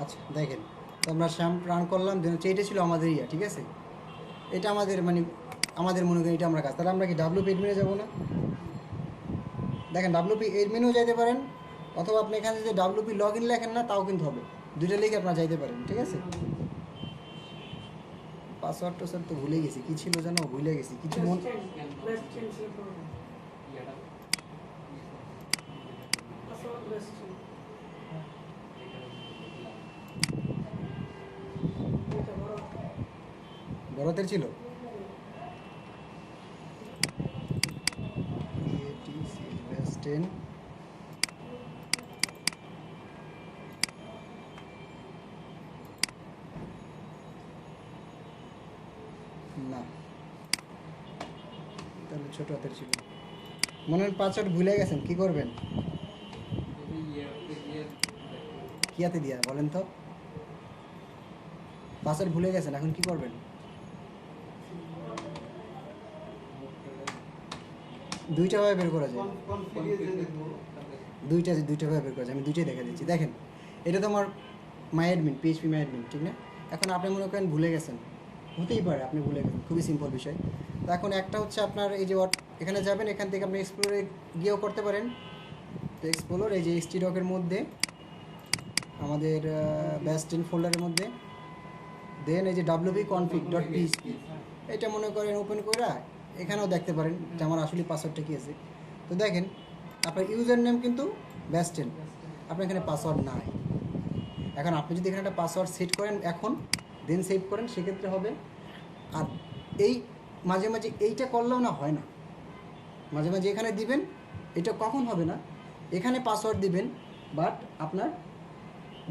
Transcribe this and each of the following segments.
আচ্ছা দেখেন, তো আমরা শ্যাম রান করলাম, যেন এইটা ছিল আমাদের ইয়া, ঠিক আছে, এটা আমাদের মানে আমাদের মনে করি এটা আমরা কাজ, তাহলে আমরা কি ডাব্লিউপি এডমিনে যাবো না? দেখেন ডাব্লিউপি এডমিনেও যাইতে পারেন, অথবা আপনি এখানে যদি ডাব্লিউপি লগ ইন লেখেন না তাও কিন্তু হবে, দুইটা লিখে আপনারা যাইতে পারেন, ঠিক আছে। পাসওয়ার্ড টাসওয়ার্ড তো ভুলে গেছি, কী ছিল যেন ভুলে গেছি কিছু মন। বড়দের ছিল টেন। না, তাহলে ছোট হাতের ছিল। মনে হয় পাসওয়ার্ড ভুলে গেছেন, কি করবেন? কি হাতে দিয়া বলেন তো? পাসওয়ার্ড ভুলে গেছেন, এখন কি করবেন? দুইটা ভাবে বের করা যায়, দুইটা ভাবে বের করা যায়, আমি দুইটাই দেখা দিচ্ছি। দেখেন এটা তো আমার মাই অ্যাডমিন, পিএইচপি মাই অ্যাডমিন, ঠিক না? এখন আপনি মনে করেন ভুলে গেছেন, হতেই পারে আপনি ভুলে গেছেন, খুবই সিম্পল বিষয়। তো এখন একটা হচ্ছে আপনার এই যে এখানে যাবেন, এখান থেকে আপনি এক্সপ্লোরে গিয়েও করতে পারেন। তো এক্সপ্লোর এই যে এক্সটিডকের মধ্যে আমাদের ব্যাস্টিন ফোল্ডারের মধ্যে, দেন এই যে ডাব্লিউপি কনফিগ ডট পিএইচপি, এটা মনে করেন ওপেন করে এখানেও দেখতে পারেন যে আমার আসলে পাসওয়ার্ডটা কী আছে। তো দেখেন আপনার ইউজার নেম কিন্তু ব্যাস্টেন, আপনার এখানে পাসওয়ার্ড নাই। এখন আপনি যদি এখানে একটা পাসওয়ার্ড সেট করেন এখন, দেন সেভ করেন, সেক্ষেত্রে হবে। আর এই মাঝে মাঝে এইটা করলেও না হয় না, মাঝে মাঝে এখানে দিবেন, এটা কখন হবে না, এখানে পাসওয়ার্ড দিবেন বাট আপনার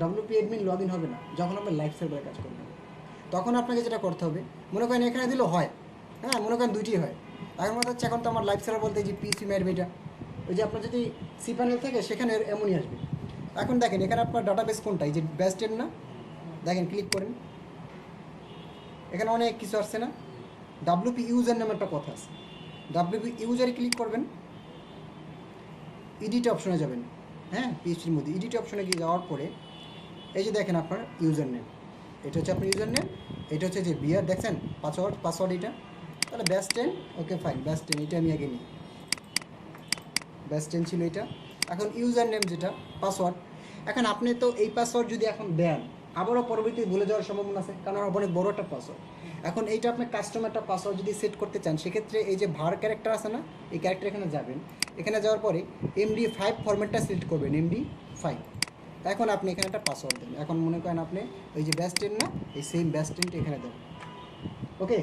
ডাব্লিউপি অ্যাডমিন লগ ইন হবে না, যখন আপনার লাইফ সার্ভারে কাজ করবেন। তখন আপনাকে যেটা করতে হবে, মনে করেন এখানে দিলেও হয়, হ্যাঁ মনে করেন দুইটি হয়। এখন কথা হচ্ছে এখন তো আমার লাইফ সার্ভার বলতে যে পিসি ম্যাডমিটা, ওই যে আপনার যদি সি প্যানেল থাকে সেখানে এমনই আসবে। এখন দেখেন এখানে আপনার ডাটাবেস কোনটা, এই যে ব্যাস্টেন না, দেখেন ক্লিক করেন, এখানে অনেক কিছু আসছে না, ডাব্লিউপি ইউজার নামে একটা কথা আছে, ডাব্লিউপি ইউজারে ক্লিক করবেন, এডিট অপশনে যাবেন, হ্যাঁ পিএইচপির মধ্যে এডিট অপশনে গিয়ে যাওয়ার পরে এই যে দেখেন আপনার ইউজার নেম, এটা হচ্ছে আপনার ইউজার নেম, এটা হচ্ছে যে বিয়ার, দেখছেন পাসওয়ার্ড এটা, তাহলে ব্যাস্টেন, ওকে ফাইন ব্যাস্টেন, এটা আমি আগে নিই, ব্যাস্টেন ছিল এটা। এখন ইউজার নেম যেটা পাসওয়ার্ড, এখন আপনি তো এই পাসওয়ার্ড যদি এখন দেন আবারও পরবর্তীতে ভুলে যাওয়ার সম্ভাবনা আছে, কারণ অনেক বড় একটা পাসওয়ার্ড। এখন এইটা আপনি কাস্টমারটা পাসওয়ার্ড যদি সেট করতে চান, সেক্ষেত্রে এই যে ভার ক্যারেক্টার আছে না, এই ক্যারেক্টার এখানে যাবেন, এখানে যাওয়ার পরে MD5 ফরম্যাটটা সিলেক্ট করবেন, MD5। এখন আপনি এখানে একটা পাসওয়ার্ড দেন, এখন মনে করেন আপনি ওই যে ব্যাস্টেন না, এই সেম ব্যাস্টেনটা এখানে দেন, ওকে।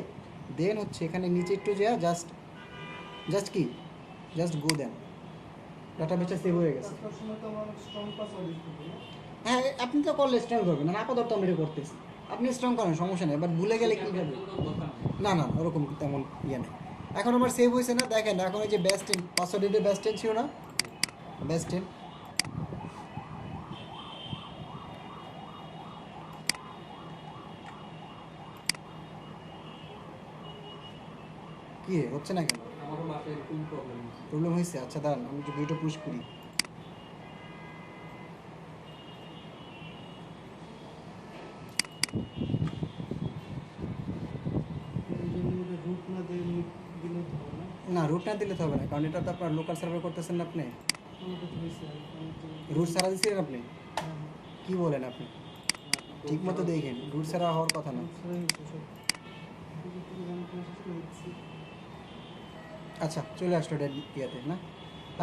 দেন হচ্ছে এখানে নিচে একটু যা জাস্ট কি জাস্ট গো দেন, ডাটাবেসটা সেভ হয়ে গেছে। হ্যাঁ আপনি তো করলে স্ট্রং করবেন না, আপাতত আমরা এটা করতেছি, আপনি স্ট্রং করেন সমস্যা নেই, বাট ভুলে গেলে কী হবে? না না ওরকম তেমন ইয়ে নেই। এখন আমার সেভ হয়েছে না, দেখেন এখন ওই যে ব্যাস্টেন পাসওয়ার্ডে ব্যাস্টেন ছিল না, ব্যাস্টেন, কী হচ্ছে না কেন? প্রবলেম হয়েছে, আচ্ছা দাঁড়ান আমি একটু ভিডিওটা পুশ করি। না রুট না দিলে তো হবে না, কারণ এটা তো আপনার লোকাল সার্ভার করতেছেন না আপনি, রুট ছাড়া দিচ্ছিলেন আপনি, কি বলেন আপনি? ঠিক মতো দেখেন, রুট ছাড়া হওয়ার কথা না। আচ্ছা চলে আসলো ইয়াতে না,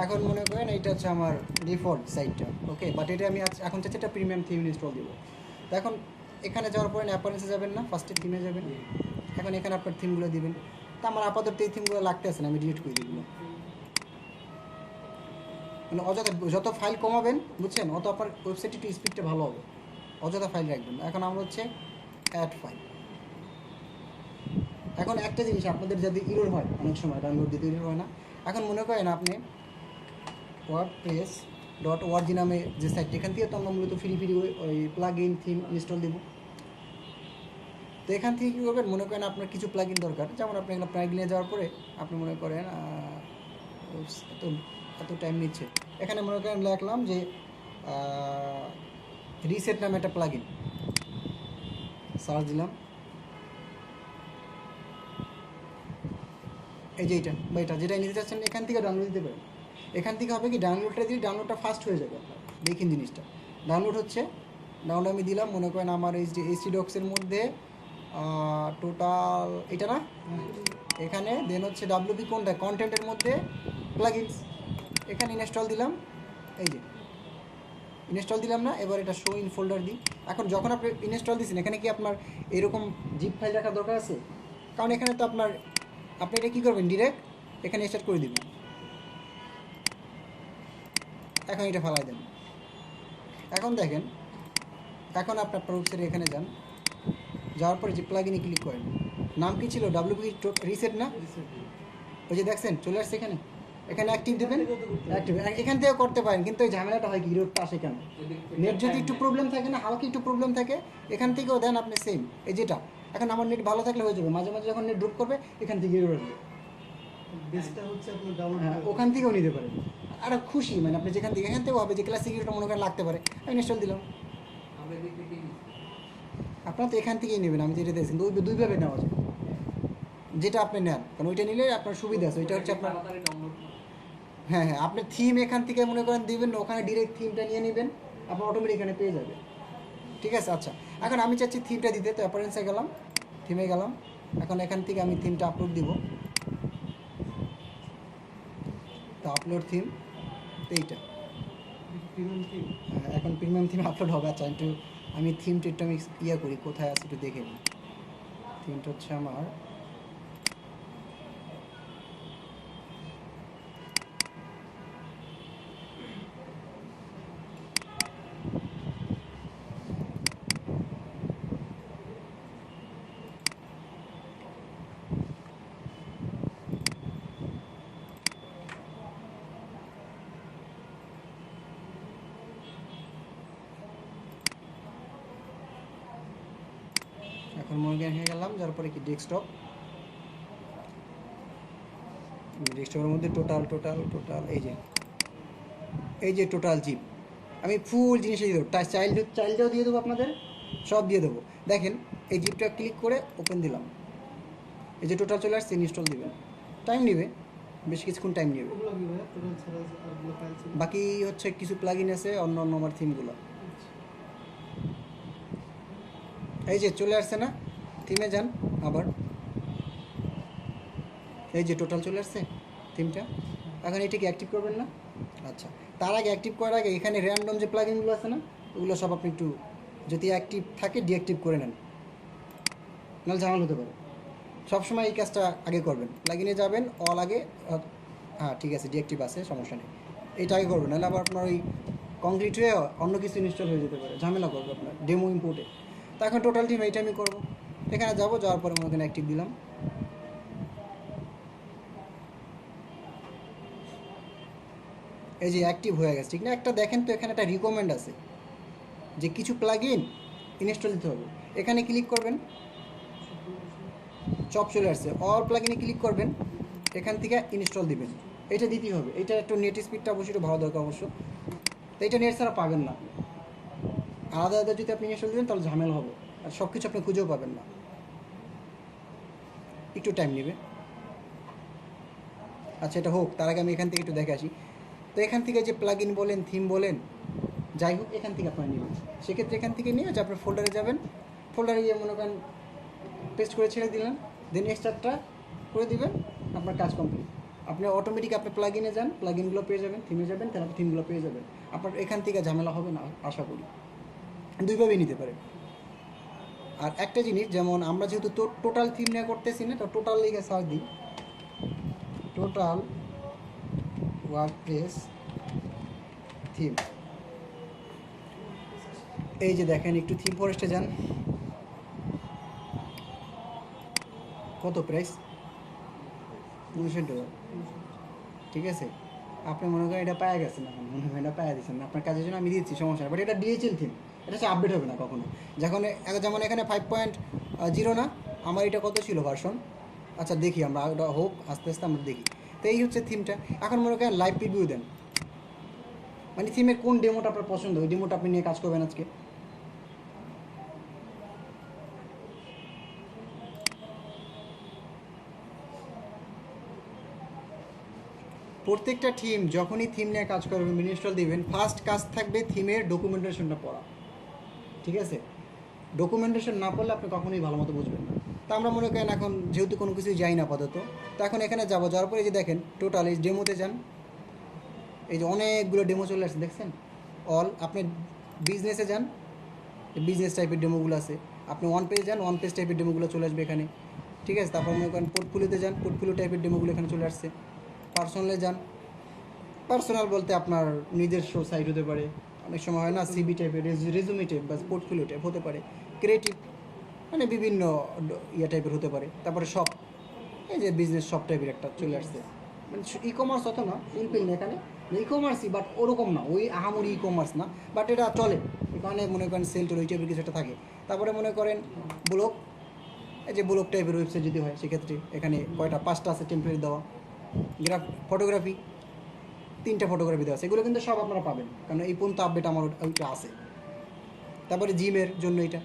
এখন মনে করেন এইটা হচ্ছে আমার ডিফল্ট সাইটটা, ওকে, বাট এটা আমি এখন চাচ্ছি একটা প্রিমিয়াম থিম ইনস্টল দেবো। তো এখন এখানে যাওয়ার পরে অ্যাপারেন্সে যাবেন না, ফার্স্টে থিমে যাবেন, এখন এখানে আপনার থিমগুলো দিবেন। তো আমার আপাতত এই থিমগুলো লাগতে আছে না, আমি ডিলিট করে দিগুলো, মানে অযথা যত ফাইল কমাবেন বুঝছেন, অত আপনার ওয়েবসাইটে একটু স্পিডটা ভালো হবে, অযথা ফাইল রাখবেন। এখন আমরা হচ্ছে অ্যাড ফাইল, এখন একটা জিনিস আপনাদের যদি ইরোর হয় অনেক সময় ডাউনলোড দিতে ইরোর হয় না, এখন মনে করেন আপনি WordPress.org নামে যে সাইটটা, এখান থেকে তো আমরা মূলত ফ্রি ওই প্লাগ ইন থিম ইনস্টল দেবো। তো এখান থেকে কী করবেন, মনে করেন আপনার কিছু প্লাগ ইন দরকার, যেমন আপনি এখানে প্লাগ ইনে যাওয়ার পরে আপনি মনে করেন এত টাইম নিচ্ছে, এখানে মনে করেন লিখলাম যে রিসেট নামে একটা প্লাগইন, সার্চ দিলাম, এই যে এইটা বা এটা যেটা নিতে চাচ্ছেন এখান থেকে ডাউনলোড দিতে পারেন। এখান থেকে হবে কি ডাউনলোডটা দিলে ডাউনলোডটা ফাস্ট হয়ে যাবে আপনার। দেখুন জিনিসটা ডাউনলোড হচ্ছে, ডাউনলোড আমি দিলাম, মনে করেন আমার এই যে এইচডি ডক্সের মধ্যে টোটাল এটা না, এখানে দেন হচ্ছে ডাব্লিউপি কোনটা কন্টেন্টের মধ্যে প্লাগইনস, এখানে ইনস্টল দিলাম, এই যে ইনস্টল দিলাম না, এবার এটা শো ইন ফোল্ডার দিই। এখন যখন আপনি ইনস্টল দিচ্ছেন এখানে কি আপনার এরকম জিপ ফাইল রাখার দরকার আছে? কারণ এখানে তো আপনার, আপনি এটা কী করবেন ডিরেক্ট এখানে স্টার্ট করে দিবেন, এখন এটা ফালাই দেন। এখন দেখেন, এখন আপনার প্রোডাক্টসের এখানে যান, যাওয়ার পরে যে প্লাগইনে ক্লিক করেন, নাম কি ছিল ডাব্লিউপি রিসেট না, ওই যে দেখছেন চলে আসছে এখানে, এখানে অ্যাক্টিভ দেবেন, অ্যাক্টিভ এখান থেকেও করতে পারেন, কিন্তু ওই ঝামেলাটা হয় কি রোডটা আসে কেন, নেট যদি একটু প্রবলেম থাকে না, হালকা একটু প্রবলেম থাকে, এখান থেকেও দেন আপনি সেম এই যেটা। এখন আমার নেট ভালো থাকলে হয়ে যাবে, মাঝে মাঝে যখন নেট ড্রপ করবে এখান থেকে আসবে, বেসটা হচ্ছে আপনার ডাউনলোড হ্যাঁ ওখান থেকেও নিতে পারেন। আর খুশি মানে আপনি যেখান থেকে, এখান থেকেও হবে যে ক্লাসিক ইউটা মনে করেন লাগতে পারে, আমি ইনস্টল দিলাম। আপনার তো এখান থেকেই নেবেন, আমি যেটা দিয়েছি, দুইভাবে নেওয়া যায়, যেটা আপনি নেন, কারণ ওইটা নিলে আপনার সুবিধা আছে, ওইটা হচ্ছে আপনার, হ্যাঁ হ্যাঁ আপনি থিম এখান থেকে মনে করেন দিবেন, ওখানে ডিরেক্ট থিমটা নিয়ে নেবেন, আপনার অটোমেটিক এখানে পেয়ে যাবে। ঠিক আছে, আচ্ছা এখন আমি চাচ্ছি থিমটা দিতে, তো অ্যাপারেন্সে গেলাম, থিমে গেলাম, এখন এখান থেকে আমি থিমটা আপলোড দিব, তো আপলোড থিম তো এইটা, প্রিমিয়াম থিম। এখন প্রিমিয়াম থিম আপলোড হবে। আচ্ছা একটু আমি থিমটা একটু আমি ইয়ে করি, কোথায় আছে একটু দেখে নিই। থিমটা হচ্ছে আমার এখন মর্গ্যান হয়ে গেলাম, যার পরে কি ডেস্কটপ, ডেস্কটপের মধ্যে টোটাল টোটাল টোটাল এই যে টোটাল জিপ আমি ফুল জিনিসে দিয়ে দেবো, চাইল্ডও দিয়ে দেবো, আপনাদের সব দিয়ে দেবো। দেখেন এই জিপটা ক্লিক করে ওপেন দিলাম, এই যে টোটাল চলে আসছে, ইনস্টল দিবেন, টাইম নেবে, বেশ কিছুক্ষণ টাইম নেবে। ওগুলো কি ভাই টোটাল ছাড়া আরগুলো ফাইল ছিল? বাকি হচ্ছে কিছু প্লাগইন আছে অন্য অন্য আমার থিমগুলো, এই যে চলে আসছে না, থিমে যান আবার, এই যে টোটাল চলে আসছে থিমটা, এখন এটাকে অ্যাক্টিভ করবেন না। আচ্ছা তার আগে অ্যাক্টিভ করার আগে এখানে র্যান্ডম যে প্লাগইনগুলো আছে না, ওগুলো সব আপনি একটু যদি অ্যাক্টিভ থাকে ডিঅ্যাক্টিভ করে নেন, নাহলে ঝামেলা হতে পারে। সবসময় এই কাজটা আগে করবেন, প্লাগইনে যাবেন, অল আগে, হ্যাঁ ঠিক আছে ডিঅ্যাক্টিভ আছে সমস্যা নেই, এটা আগে করবেন, নাহলে আবার আপনার ওই কংক্রিট হয়ে অন্য কিছু ইনস্টল হয়ে যেতে পারে, ঝামেলা করবে আপনার ডেমো ইম্পোর্টে। তো এখন টোটাল টিম এইটা আমি করবো, এখানে যাবো, যাওয়ার পরে মনে করেন অ্যাক্টিভ দিলাম, এই যে অ্যাক্টিভ হয়ে গেছে ঠিক না। একটা দেখেন তো এখানে একটা রিকমেন্ড আছে যে কিছু প্লাগইন ইনস্টল দিতে হবে, এখানে ক্লিক করবেন, সব চলে আসছে, অল প্লাগইনে ক্লিক করবেন, এখান থেকে ইনস্টল দিবেন, এটা দিতেই হবে। এটা একটু নেট স্পিডটা অবশ্যই একটু ভালো দরকার অবশ্য, তো এটা নেট ছাড়া পাবেন না, আলাদা আলাদা যদি আপনি ইনস্টল দেবেন তাহলে ঝামেলা হবে, আর সব কিছু আপনি খুঁজেও পাবেন না, একটু টাইম নেবে। আচ্ছা এটা হোক, তার আগে আমি এখান থেকে একটু দেখে আসি। তো এখান থেকে যে প্লাগইন বলেন, থিম বলেন, যাই হোক এখান থেকে আপনারা নেবেন, সেক্ষেত্রে এখান থেকে নিয়ে যে আপনার ফোল্ডারে যাবেন, ফোল্ডারে গিয়ে মনে করেন পেস্ট করে ছেড়ে দিলেন, দেন এক্সট্রাক্টটা করে দিবেন, আপনার কাজ কমপ্লিট। আপনি অটোমেটিক আপনি প্লাগইনে যান, প্লাগইনগুলো পেয়ে যাবেন, থিমে যাবেন, তারপর থিমগুলো পেয়ে যাবেন, আপনার এখান থেকে ঝামেলা হবে না আশা করি, দুইভাবেই নিতে পারেন। আর একটা জিনিস, যেমন আমরা যেহেতু টোটাল থিম নিয়ে করতেছি না, তো টোটাল লিখে সার্চ দিই, টোটাল ওয়ার্ডপ্রেস থিম, এই যে দেখেন একটু থিম ফরেস্টে যান, কত প্রাইস, $900, ঠিক আছে। আপনি মনে করেন এটা পাওয়া গেছেন, এখন মনে হয় এটা পাওয়া দিচ্ছেন না, আপনার কাজের জন্য আমি দিচ্ছি, সমস্যা নেই, বাট এটা ডিএচএল থিম, এটা হচ্ছে আপডেট হবে না কখনো। যেমন এখানে 5.0 না, আমার এটা কত ছিল ভার্সন, আচ্ছা দেখি আমরা, ওটা হোক আস্তে আস্তে আমরা দেখি। তো এই হচ্ছে থিমটা। এখন মনে করেন লাইভ প্রিভিউ দেন, মানে থিমের কোন ডেমোটা আপনার পছন্দ, ওই ডেমোটা আপনি নিয়ে কাজ করবেন আজকে, প্রত্যেকটা থিম যখনই থিম নিয়ে কাজ করবেন, ইনস্টল দিবেন, ফার্স্ট কাজ থাকবে থিমের ডকুমেন্টেশনটা পড়া। ঠিক আছে, ডকুমেন্টেশন না পড়লে আপনি কখনোই ভালো মতো বুঝবেন না। তা আমরা মনে করেন এখন যেহেতু কোনো কিছুই যাই না আপাতত, তো এখন এখানে যাওয়ার পরে যে দেখেন টোটাল এই ডেমোতে যান, এই যে অনেকগুলো ডেমো চলে আসছে দেখছেন। অল আপনি বিজনেসে যান, বিজনেস টাইপের ডেমোগুলো আছে। আপনি ওয়ান পেজ যান, ওয়ান পেজ টাইপের ডেমোগুলো চলে আসবে এখানে। ঠিক আছে, তারপর মনে করেন পোর্টফোলিওতে যান, পোর্টফোলিও টাইপের ডেমোগুলো এখানে চলে আসছে। পার্সোনালে যান, পার্সোনাল বলতে আপনার নিজস্ব সাইট হতে পারে, অনেক সময় হয় না সিবি টাইপের, রেজুমি টাইপ বা পোর্টফোলিও টাইপ হতে পারে, ক্রিয়েটিভ মানে বিভিন্ন ইয়ে টাইপের হতে পারে। তারপরে শপ, এই যে বিজনেস শপ টাইপের একটা চলে আসছে, মানে ই কমার্স অত না, ফুলফিল না এখানে, ই কমার্সই বাট ওরকম না, ওই আহামরি ই কমার্স না, বাট এটা চলে এখানে। মনে করেন সেল টোল ওই টাইপের কিছু একটা থাকে। তারপরে মনে করেন ব্লগ, এই যে ব্লগ টাইপের ওয়েবসাইট যদি হয় সেক্ষেত্রে এখানে কয়টা 5টা আছে টেমপ্লেট দেওয়া। ফটোগ্রাফি 3টা ফটোগ্রাফি দেওয়া আছে, এগুলো কিন্তু সব আপনারা পাবেন, কারণ এই পর্যন্ত আপডেট আমার ওইটা আছে। তারপরে জিমের জন্য এটা,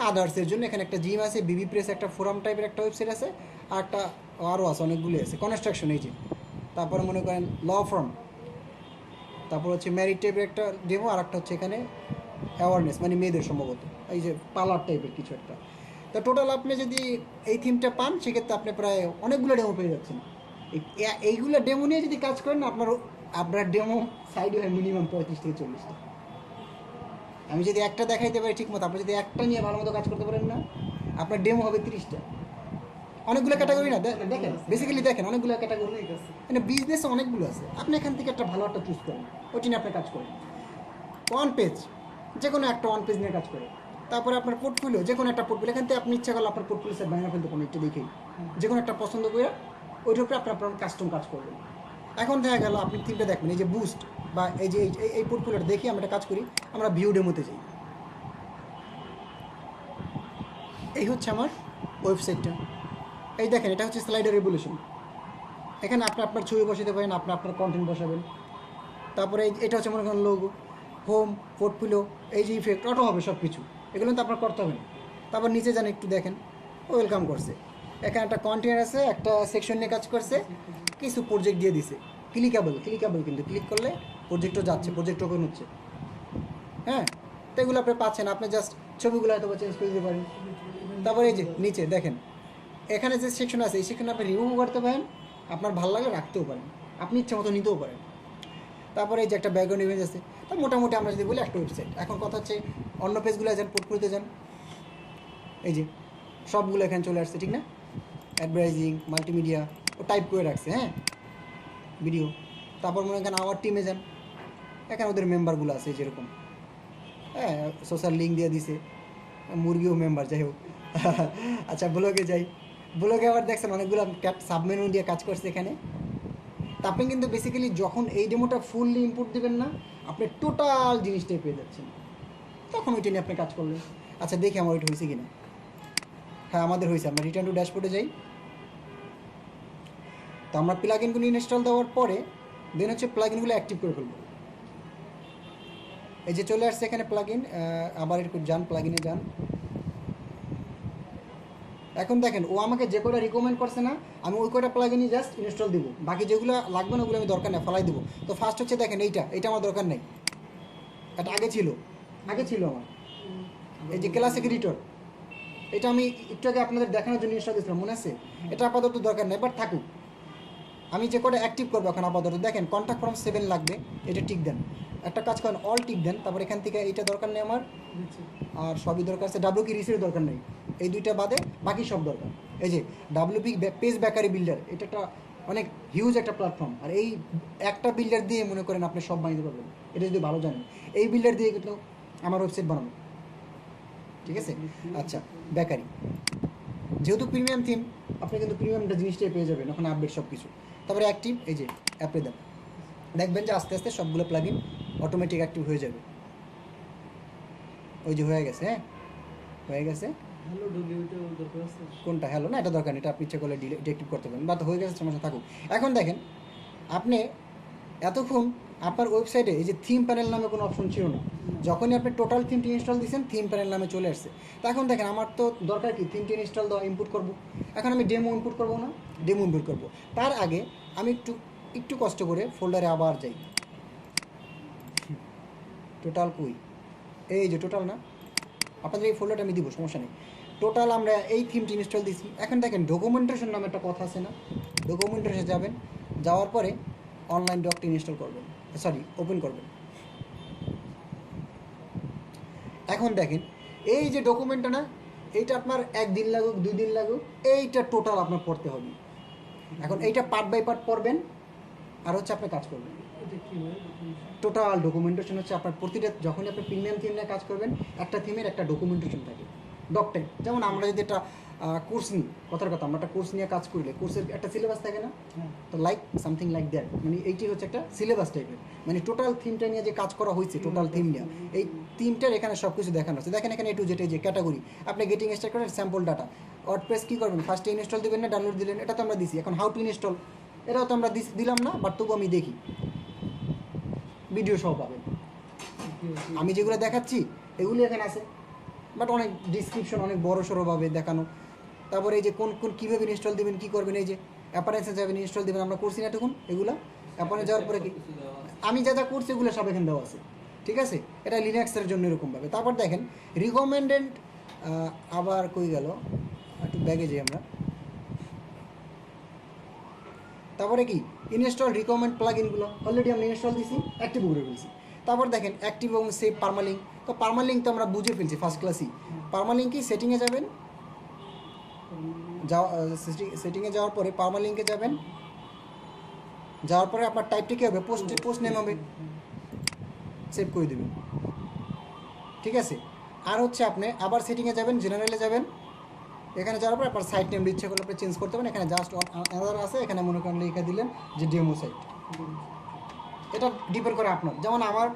আদার্সের জন্য এখানে একটা জিম আছে, বিবি প্রেস একটা ফোরাম টাইপের একটা ওয়েবসাইট আছে, আর একটা আরও আছে, অনেকগুলি আছে, কনস্ট্রাকশন এই যে। তারপরে মনে করেন ল ফার্ম, তারপর হচ্ছে ম্যারিড টাইপের একটা ডেমো, আর একটা হচ্ছে এখানে অ্যাওয়ারনেস মানে মেয়েদের সম্ভবত, এই যে পার্লার টাইপের কিছু একটা। তো টোটাল আপনি যদি এই থিমটা পান সেক্ষেত্রে আপনি প্রায় অনেকগুলো ডেমো পেয়ে যাচ্ছেন। এইগুলো ডেমো নিয়ে যদি কাজ করেন আপনার ডেমো সাইড হয় মিনিমাম 35 থেকে 40টা। আমি যদি একটা দেখাইতে পারি ঠিক মতো, আপনি যদি একটা নিয়ে ভালো মতো কাজ করতে পারেন না, আপনার ডেমো হবে 30টা। অনেকগুলো ক্যাটাগরি না, দেখেন বেসিক্যালি দেখেন অনেকগুলো ক্যাটাগরি, মানে বিজনেসে অনেকগুলো আছে। আপনি এখান থেকে একটা ভালো একটা চুজ করেন, ওইটি নিয়ে আপনি কাজ করেন। ওয়ান পেজ, যে কোনো একটা ওয়ান পেজ নিয়ে কাজ করেন। তারপরে আপনার পোর্টফোলিও, যে কোনো একটা পোর্টফোলিও, এখান থেকে আপনি ইচ্ছা করলে আপনার পোর্টফোলিও সেট বানিয়ে ফেলতে পারেন একটু দেখেই, যে কোনো একটা পছন্দ করে ওইটার উপরে আপনার কাস্টম কাজ করবেন। এখন দেখা গেল আপনি থিমটা দেখবেন, এই যে বুস্ট বা এই যে এই পোর্টফোলিওটা দেখি আমরা একটা কাজ করি, আমরা ভিউ ডেমোতে যাই। এই হচ্ছে আমার ওয়েবসাইটটা, এই দেখেন এটা হচ্ছে স্লাইডার রেভলিউশন। এখানে আপনি আপনার ছবি বসাতে পারেন, আপনি আপনার কন্টেন্ট বসাবেন। তারপরে এটা হচ্ছে মনে করেন লোগো, হোম, পোর্টফোলিও, এই যে ইফেক্ট অটো হবে সব কিছু, এগুলো তো আপনার করতে হবে না। তারপর নিচে যান একটু দেখেন, ওয়েলকাম করছে, এখানে একটা কন্টেন্ট আছে, একটা সেকশন নিয়ে কাজ করছে, কিছু প্রজেক্ট দিয়ে দিছে, ক্লিকেবল কিন্তু ক্লিক করলে প্রজেক্টও যাচ্ছে, প্রজেক্ট ওপেন হচ্ছে। হ্যাঁ, তো এগুলো আপনি পাচ্ছেন, আপনি জাস্ট ছবিগুলো হয়তো চেঞ্জ করে দিতে পারেন। তারপরে এই যে নিচে দেখেন এখানে যে সেকশন আছে, এই সেকশনে আপনি রিমুভ করতে পারেন, আপনার ভালো লাগলে রাখতেও পারেন, আপনি ইচ্ছা মতো নিতেও পারেন। তারপরে এই যে একটা ব্যাকগ্রাউন্ড ইমেজ আছে। তো মোটামুটি আমরা যদি বলি একটা ওয়েবসাইট। এখন কথা হচ্ছে অন্য পেজগুলো যান, পোর্টফোলিওতে যান, এই যে সবগুলো এখানে চলে আসছে, ঠিক না? অ্যাডভার্টাইজিং, মাল্টিমিডিয়া ও টাইপ করে রাখছে, হ্যাঁ, ভিডিও। তারপর মনে করেন আওয়ার টিমে যান, এখানে ওদের মেম্বারগুলো আছে যেরকম, হ্যাঁ, সোশ্যাল লিঙ্ক দিয়ে দিছে, মুরগিও মেম্বার, যাই হোক। আচ্ছা, ব্লগে যাই, ব্লগে আবার দেখছেন অনেকগুলো সাবমেনু দিয়ে কাজ করছে এখানে। তা আপনি কিন্তু বেসিক্যালি যখন এই ডেমোটা ফুললি ইনপুট দেবেন না, আপনি টোটাল জিনিসটাই পেয়ে যাচ্ছেন, তখন ওইটা নিয়ে আপনি কাজ করলেন। আচ্ছা, দেখি আমার ওইটা হয়েছে কিনা। হ্যাঁ, আমাদের হয়েছে। আমরা রিটার্ন টু ড্যাশবোর্ডে যাই। তো আমরা প্লাগইনগুলো ইনস্টল দেওয়ার পরে দেন হচ্ছে প্লাগইনগুলো অ্যাক্টিভ করে ফেলবো। এই যে চলে আসছে এখানে প্লাগইন, আবার একটু যান, প্লাগইনে যান। এখন দেখেন ও আমাকে যে কটা রিকমেন্ড করছে না, আমি ওই কটা প্লাগইনই জাস্ট ইনস্টল দিব, বাকি যেগুলো লাগবে না ওগুলো আমি দরকার নেই, ফেলাই দেবো। তো ফার্স্ট হচ্ছে দেখেন এইটা আমার দরকার নেই, এটা আগে ছিল আমার, এই যে ক্লাসিক এডিটর, এটা আমি একটু আগে আপনাদের দেখানোর জন্য ইনস্টল দিয়েছিলাম, মনে আছে? এটা আপাতত দরকার নেই, বাট থাকুক। আমি যে কটা অ্যাক্টিভ করবো এখন আপাতত, দেখেন কন্ট্যাক্ট ফর্ম 7 লাগবে, এটা টিক দেন। একটা কাজ করেন, অল টিক দেন। তারপর এখান থেকে এইটা দরকার নেই আমার, আর সবই দরকার আছে। ডাব্লিউ রিসের দরকার নেই, এই দুইটা বাদে বাকি সব দরকার। এই যে ডাব্লিউপি পেজ বেকারি বিল্ডার, এটা একটা অনেক হিউজ একটা প্ল্যাটফর্ম, আর এই একটা বিল্ডার দিয়ে মনে করেন আপনি সব বানাতে পারবেন, এটা যদি ভালো জানেন। এই বিল্ডার দিয়ে কিন্তু আমার ওয়েবসাইট বানাবো, ঠিক আছে? আচ্ছা, বেকারি যেহেতু প্রিমিয়াম থিম, আপনি কিন্তু প্রিমিয়ামটা জিনিসটাই পেয়ে যাবেন ওখানে, আপডেট সব কিছু। তারপরে অ্যাক্টিভ, এই যে অ্যাপে দেন, দেখবেন যে আস্তে আস্তে সবগুলো প্লাগইন অটোমেটিক অ্যাক্টিভ হয়ে যাবে। ওই যে হয়ে গেছে, হ্যাঁ, হয়ে গেছে। হ্যালো ডব্লিউটা দরকার আছে? কোনটা? হ্যালো না, এটা দরকার নেই, এটা আপনি ইচ্ছে করলে ডিএক্টিভ করতে পারেন, বা হয়ে গেছে, সমস্যা থাকুক। এখন দেখেন আপনি এতক্ষণ আপনার ওয়েবসাইটে এই যে থিম প্যানেল নামে কোনো অপশন ছিল না, যখনই আপনি টোটাল থিমটি ইনস্টল দিয়েছেন থিম প্যানেল নামে চলে আসছে। তো এখন দেখেন আমার তো দরকার কি, থিমটি ইনস্টল দেওয়া, ইনপুট করবো। এখন আমি ডেমো ইনপুট করবো না, ডেমো ইনপুট করবো। তার আগে আমি একটু একটু কষ্ট করে ফোল্ডারে আবার যাই, টোটাল কই, এই যে টোটাল না, আপনাদের এই ফোল্ডারটা আমি দিব, সমস্যা নেই। টোটাল আমরা এই থিমটি ইনস্টল দিছি। এখন দেখেন ডকুমেন্টেশন নামে একটা কথা আছে না, ডকুমেন্টেশনে যাবেন, যাওয়ার পরে অনলাইন ডকটি ইনস্টল করবেন, সরি ওপেন করবেন। এখন দেখেন এই যে ডকুমেন্টটা না, এইটা আপনার 1 দিন লাগুক 2 দিন লাগুক, এইটা টোটাল আপনার পড়তে হবে। এখন এইটা পার্ট বাই পার্ট পড়বেন, আর হচ্ছে আপনি কাজ করবেন। এটা কি হয়? টোটাল ডকুমেন্টেশন হচ্ছে আপনার প্রতিটা, যখনই আপনি প্রিমিয়াম থিম নিয়ে কাজ করবেন, একটা থিমের একটা ডকুমেন্টেশন থাকে, ডকটেক। যেমন আমরা যদি একটা কোর্স নিই, কথার কথা, আমরা একটা কোর্স নিয়ে কাজ করলে কোর্সের একটা সিলেবাস থাকে না, তো লাইক সামথিং লাইক দ্যাট, মানে এইটি হচ্ছে একটা সিলেবাস টাইপের, মানে টোটাল থিমটা নিয়ে যে কাজ করা হয়েছে, টোটাল থিম নিয়ে এই থিমটার এখানে সব কিছু দেখানো আছে। দেখেন এখানে একটু যেটা যে ক্যাটাগরি, আপনি গেটিং স্টার্ট করেন, স্যাম্পল ডাটা, ওয়ার্ডপ্রেস কী করবেন, ফার্স্টে ইনস্টল দেবেন না ডাউনলোড দিলেন, এটা তো আমরা দিছি। এখন হাউ টু ইনস্টল, এটাও তো আমরা দিলাম না, বাট তবু আমি দেখি, ভিডিও সহ পাবেন। আমি যেগুলো দেখাচ্ছি এগুলি এখানে আছে, বাট অনেক ডিসক্রিপশন অনেক বড় সড়োভাবে দেখানো। তারপরে এই যে কোন কোন কীভাবে ইনস্টল দেবেন, কী করবেন, এই যে অ্যাপারেন্সে যাবেন ইনস্টল দেবেন, আমরা করছি না তখন এগুলো। অ্যাপারেন্স যাওয়ার পরে কি আমি যা যা করছি এগুলো সব এখানে দেওয়া আছে, ঠিক আছে। এটা লিনাক্সের জন্য এরকমভাবে। তারপর দেখেন রিকমেন্ডেড, আবার কই গেল, একটু ব্যাগে যাই আমরা। তারপরে কি ইনস্টল রিকমেন্ড প্লাগইনগুলো অলরেডি আমরা ইনস্টল দিছি, অ্যাক্টিভ করে ফেলছি। তারপর দেখেন অ্যাক্টিভ এবং সেভ পারমালিঙ্ক, তো পারমালিঙ্ক তো আমরা বুঝে ফেলছি ফার্স্ট ক্লাসই। পারমালিঙ্ক কি, সেটিংয়ে যাবেন, সেটিংয়ে যাওয়ার পরে পারমালিঙ্কে যাবেন, যাওয়ার পরে আপনার টাইপটা কী হবে, পোস্ট নেম হবে, সেভ করে দেবেন, ঠিক আছে। আর হচ্ছে আপনি আবার সেটিংয়ে যাবেন, জেনারেলে যাবেন, এখানে যাওয়ার পর আপনার সাইট নেম ইচ্ছে করলে আপনি চেঞ্জ করতে পারেন। এখানে জাস্ট আনাদার আছে, এখানে মনে করেন লিখে দিলেন যে ডেমো সাইট। এটা ডিপেন্ড করে আপনার, যেমন আমার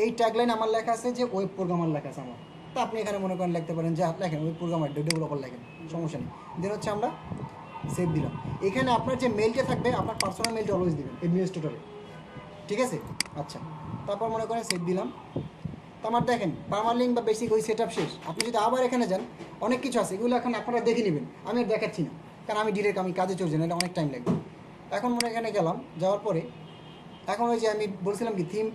এই ট্যাগলাইন আমার লেখা আছে যে ওয়েব প্রোগ্রামার লেখা আছে আমার, তো আপনি এখানে মনে করেন লিখতে পারেন যে লেখেন ওয়েব প্রোগ্রামার ডেভেলপার লেখেন, সমস্যা নেই। দেন হচ্ছে আমরা সেভ দিলাম। এখানে আপনার যে মেলটা থাকবে, আপনার পার্সোনাল মেলটা অলওয়েজ দিবেন অ্যাডমিনিস্ট্রেটরে, ঠিক আছে। আচ্ছা, তারপর মনে করেন সেভ দিলাম। তো আমার দেখেন পারমালিঙ্ক বা বেসিক ওই সেট আপ শেষ। আপনি যদি আবার এখানে যান, অনেক কিছু আছে, এগুলো এখন আপনারা দেখে নেবেন, আমি আর দেখাচ্ছি না, কারণ আমি ডিরেক্ট আমি কাজে চলছি না, এটা অনেক টাইম লাগবে। এখন মনে এখানে গেলাম, যাওয়ার পরে এখন ওই যে আমি বলছিলাম কি থিম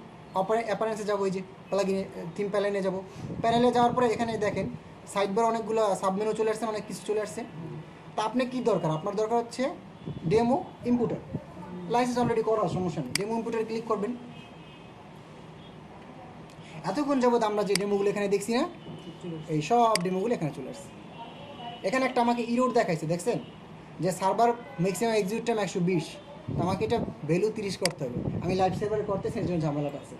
অ্যাপারেন্সে যাবো, ওই যে প্লাগইনে থিম প্যানেলে যাবো। প্যানেলে যাওয়ার পরে এখানে দেখেন সাইড বার অনেকগুলো সাবমেনু চলে আসছে, অনেক কিছু চলে আসছে। তা আপনি কী দরকার, আপনার দরকার হচ্ছে ডেমো ইনপুটার, লাইসেন্স অলরেডি করা, সমস্যা নেই, ডেমো ইনপুটার ক্লিক করবেন। এতক্ষণ যাবত আমরা যে ডেমোগুলো এখানে দেখছি না, এই সব ডেমোগুলো এখানে চলে আসছে। এখানে একটা আমাকে ইরোড দেখাইছে, দেখছেন যে সার্ভার ম্যাক্সিমাম এক্সিকিউট টাইম 120, আমাকে এটা ভ্যালু 30 করতে হবে। আমি লাইভ সার্ভারে করতেছি, এর জন্য ঝামেলাটা আছে,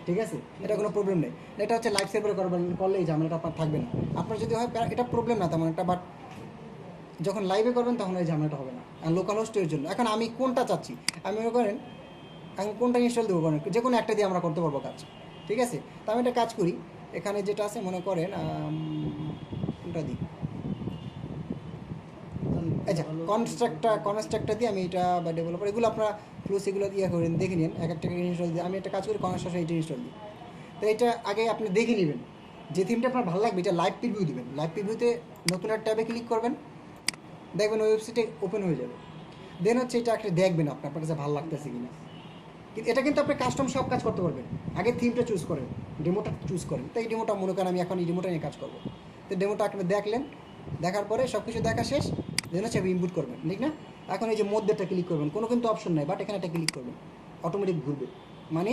ঠিক আছে। এটা কোনো প্রবলেম নেই, এটা হচ্ছে লাইভ সার্ভারে করলে এই ঝামেলাটা আপনার থাকবে না। আপনার যদি হয় এটা প্রবলেম না তেমন একটা, বাট যখন লাইভে করবেন তখন এই ঝামেলাটা হবে না। আর লোকাল হোস্টের জন্য এখন আমি কোনটা চাচ্ছি, আমি মনে করেন এখন কোনটা ইনস্টল দেবো, করেন যে কোনো একটা দিয়ে আমরা করতে পারবো কাজ, ঠিক আছে। তো আমি একটা কাজ করি, এখানে যেটা আছে মনে করেন কোনটা দিই, আচ্ছা কনস্ট্রাক্টটা দিয়ে আমি এটা বা ডেভেলপার এগুলো আপনারা ফ্লুস এগুলো ইয়ে করেন, দেখে নিন এক একটা ইনস্টল দিয়ে। আমি একটা কাজ করি কনস্ট্রাকশন এটা ইনস্টল দিই। তো এটা আগে আপনি দেখে নেবেন যে থিমটা আপনার ভালো লাগবে, এটা লাইভ প্রিভিউ দেবেন। লাইভ প্রিভিউতে নতুন একটা ট্যাবে ক্লিক করবেন, দেখবেন ওয়েবসাইটে ওপেন হয়ে যাবে। দেন হচ্ছে এটা একটা দেখবেন আপনার কাছে ভালো লাগতেছে কিনা। এটা কিন্তু আপনি কাস্টম সব কাজ করতে পারবেন। আগে থিমটা চুজ করেন, ডেমোটা চুজ করেন। তো এই ডেমোটা মনে করেন আমি এখন এই ডেমোটা নিয়ে কাজ করবো। তো ডেমোটা আপনি দেখলেন, দেখার পরে সব কিছু দেখা শেষ, দেন হচ্ছে ইনপুট করবেন, ঠিক না। এখন এই যে মধ্যেটা ক্লিক করবেন, কোনো কিন্তু অপশন নাই, বাট এখানে একটা ক্লিক করবেন, অটোমেটিক ঘুরবে, মানে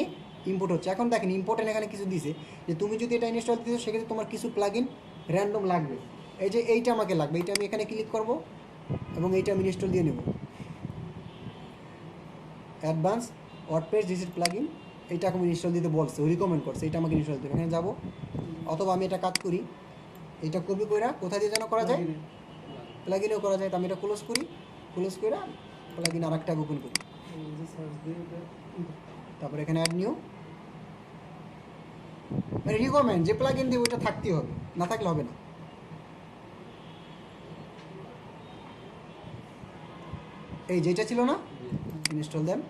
ইনপুট হচ্ছে। এখন দেখেন ইম্পর্টেন্ট এখানে কিছু দিছে যে তুমি যদি এটা ইনস্টল দিতে, সেক্ষেত্রে তোমার কিছু প্লাগইন র্যান্ডম লাগবে। এই যে এইটা আমাকে লাগবে, এইটা আমি এখানে ক্লিক করব এবং এইটা আমি ইনস্টল দিয়ে নেব। অ্যাডভান্স ওয়ার্ডপ্রেস ডিসিট প্লাগইন, এইটা আমি ইনস্টল দিতে বলছে, রিকমেন্ড করছে, এটা আমাকে ইনস্টল দিতে। এখানে যাবো, অথবা আমি এটা কাজ করি, এটা কপি করে কোথায় দিয়ে যেন করা যায়, প্লাগইনেও করা যায়। তো আমি এটা ক্লোজ করি, ক্লোজ করে প্লাগইন আর একটা ওপেন করি, তারপর এখানে অ্যাড নিউ, মানে রিকমেন্ড যে প্লাগইন দিয়ে ওইটা থাকতেই হবে, না থাকলে হবে না। এই যেটা ছিল না, ইনস্টল দেন।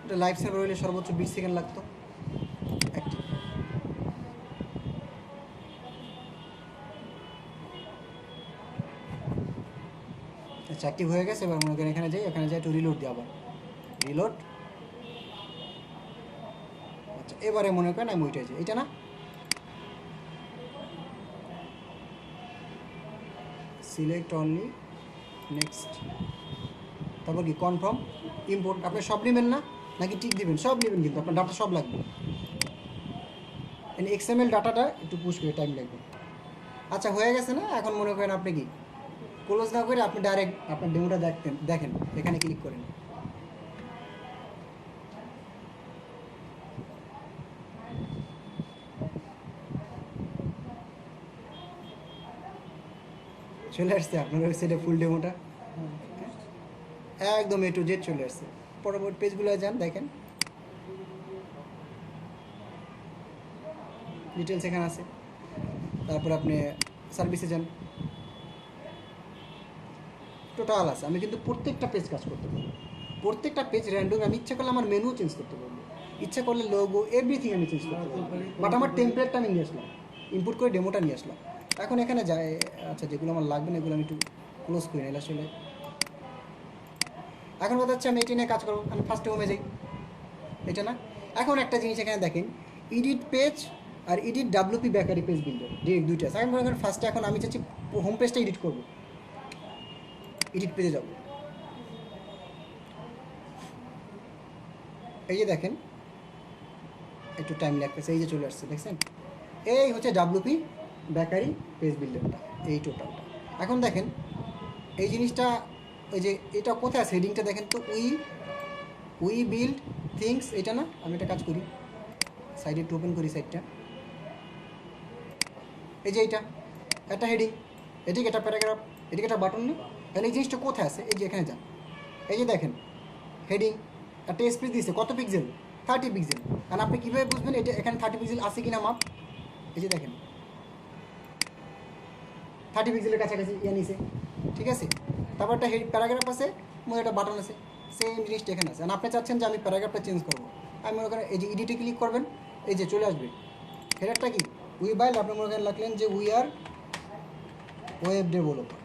এটা লাইভ সার্ভার হলে সর্বোচ্চ 20 সেকেন্ড লাগতো। আচ্ছা অ্যাক্টিভ হয়ে গেছে। এবার মনে করেন এখানে যাই একটু রিলোড দিই আবার, রিলোড। আচ্ছা এবারে মনে করেন আমি ওইটাই যাই, এটা না, সিলেক্ট অনলি, নেক্সট, তারপর কি কনফার্ম, ইম্পোর্ট। আপনি সব নেবেন না নাকি টিক দিবেন? সব নেবেন, কিন্তু আপনার ডাটা সব লাগবে। এক্সএমএল ডাটাটা একটু পুশ করে টাইম লাগবে। আচ্ছা হয়ে গেছে না? এখন মনে করেন আপনি কি ক্লোজ না করে আপনি ডাইরেক্ট আপনার ডেমোটা দেখেন, এখানে ক্লিক করেন। চলে আসছে আপনার ওয়েবসাইটে ফুল ডেমোটা, একদম A to Z চলে আসছে। পরবর্তী পেজগুলো যান, দেখেন ডিটেলস এখানে আছে। তারপর আপনি সার্ভিসে যান, টোটাল আছে। আমি কিন্তু প্রত্যেকটা পেজ কাজ করতে পারবো, প্রত্যেকটা পেজ র্যান্ডম। আমি ইচ্ছা করলে আমার মেনু চেঞ্জ করতে পারবো, ইচ্ছা করলে লোগো এভরিথিং আমি চেঞ্জ করতে পারবো। বাট আমার টেমপ্লেটটা আমি নিয়ে আসলাম, ইনপুট করে ডেমোটা নিয়ে আসলাম। এখন এখানে যায়, আচ্ছা যেগুলো আমার লাগবে না এগুলো আমি একটু ক্লোজ করে নিলাম আসলে। এখন কথা হচ্ছে আমি এটি নিয়ে কাজ করবো। আমি ফার্স্টে হোমে যাই, এটা না। এখন একটা জিনিস এখানে দেখেন, এডিট পেজ আর edit WP bakery page builder, direct দুইটা আছে। আমি মনে করেন ফার্স্টে এখন আমি চাচ্ছি হোম পেজটা এডিট করবো, এডিট পেজে যাব। এই যে দেখেন একটু টাইম লাগতেছে, এই যে চলে আসছে দেখছেন। এই হচ্ছে ডাব্লিউপি বেকারি পেজ বিল্ডারটা, এই টোটালটা। এখন দেখেন এই জিনিসটা, ওই যে এটা কোথায় আছে হেডিংটা দেখেন তো, উই বিল্ড থিংস, এটা না। আমি একটা কাজ করি, সাইডে একটু ওপেন করি সাইডটা, এই যে এইটা একটা হেডিং, এদিকে একটা প্যারাগ্রাফ, এদিকে একটা বাটন নেই। তাহলে এই জিনিসটা কোথায় আছে? এই যে এখানে যান, এই যে দেখেন হেডিং, একটা স্পেস দিয়েছে, কত পিক্সেল? 30 পিক্সেল। কারণ আপনি কীভাবে বুঝবেন এটা এখানে 30 পিক্সেল আছে কিনা মাপ? এই যে দেখেন 30 পিক্সেলের কাছাকাছি নিছে, ঠিক আছে। তারপর একটা প্যারাগ্রাফ আছে, মনে একটা বাটন আছে, সেম জিনিসটা এখানে আছে। আর আপনি চাচ্ছেন যে আমি প্যারাগ্রাফটা চেঞ্জ করবো, আমি মনে করেন এই যে এডিটে ক্লিক করবেন, এই যে চলে আসবে হেডারটা কি উই বাইল, আপনি মনে করেন লিখলেন যে উই আর ওয়েব ডেভেলপার,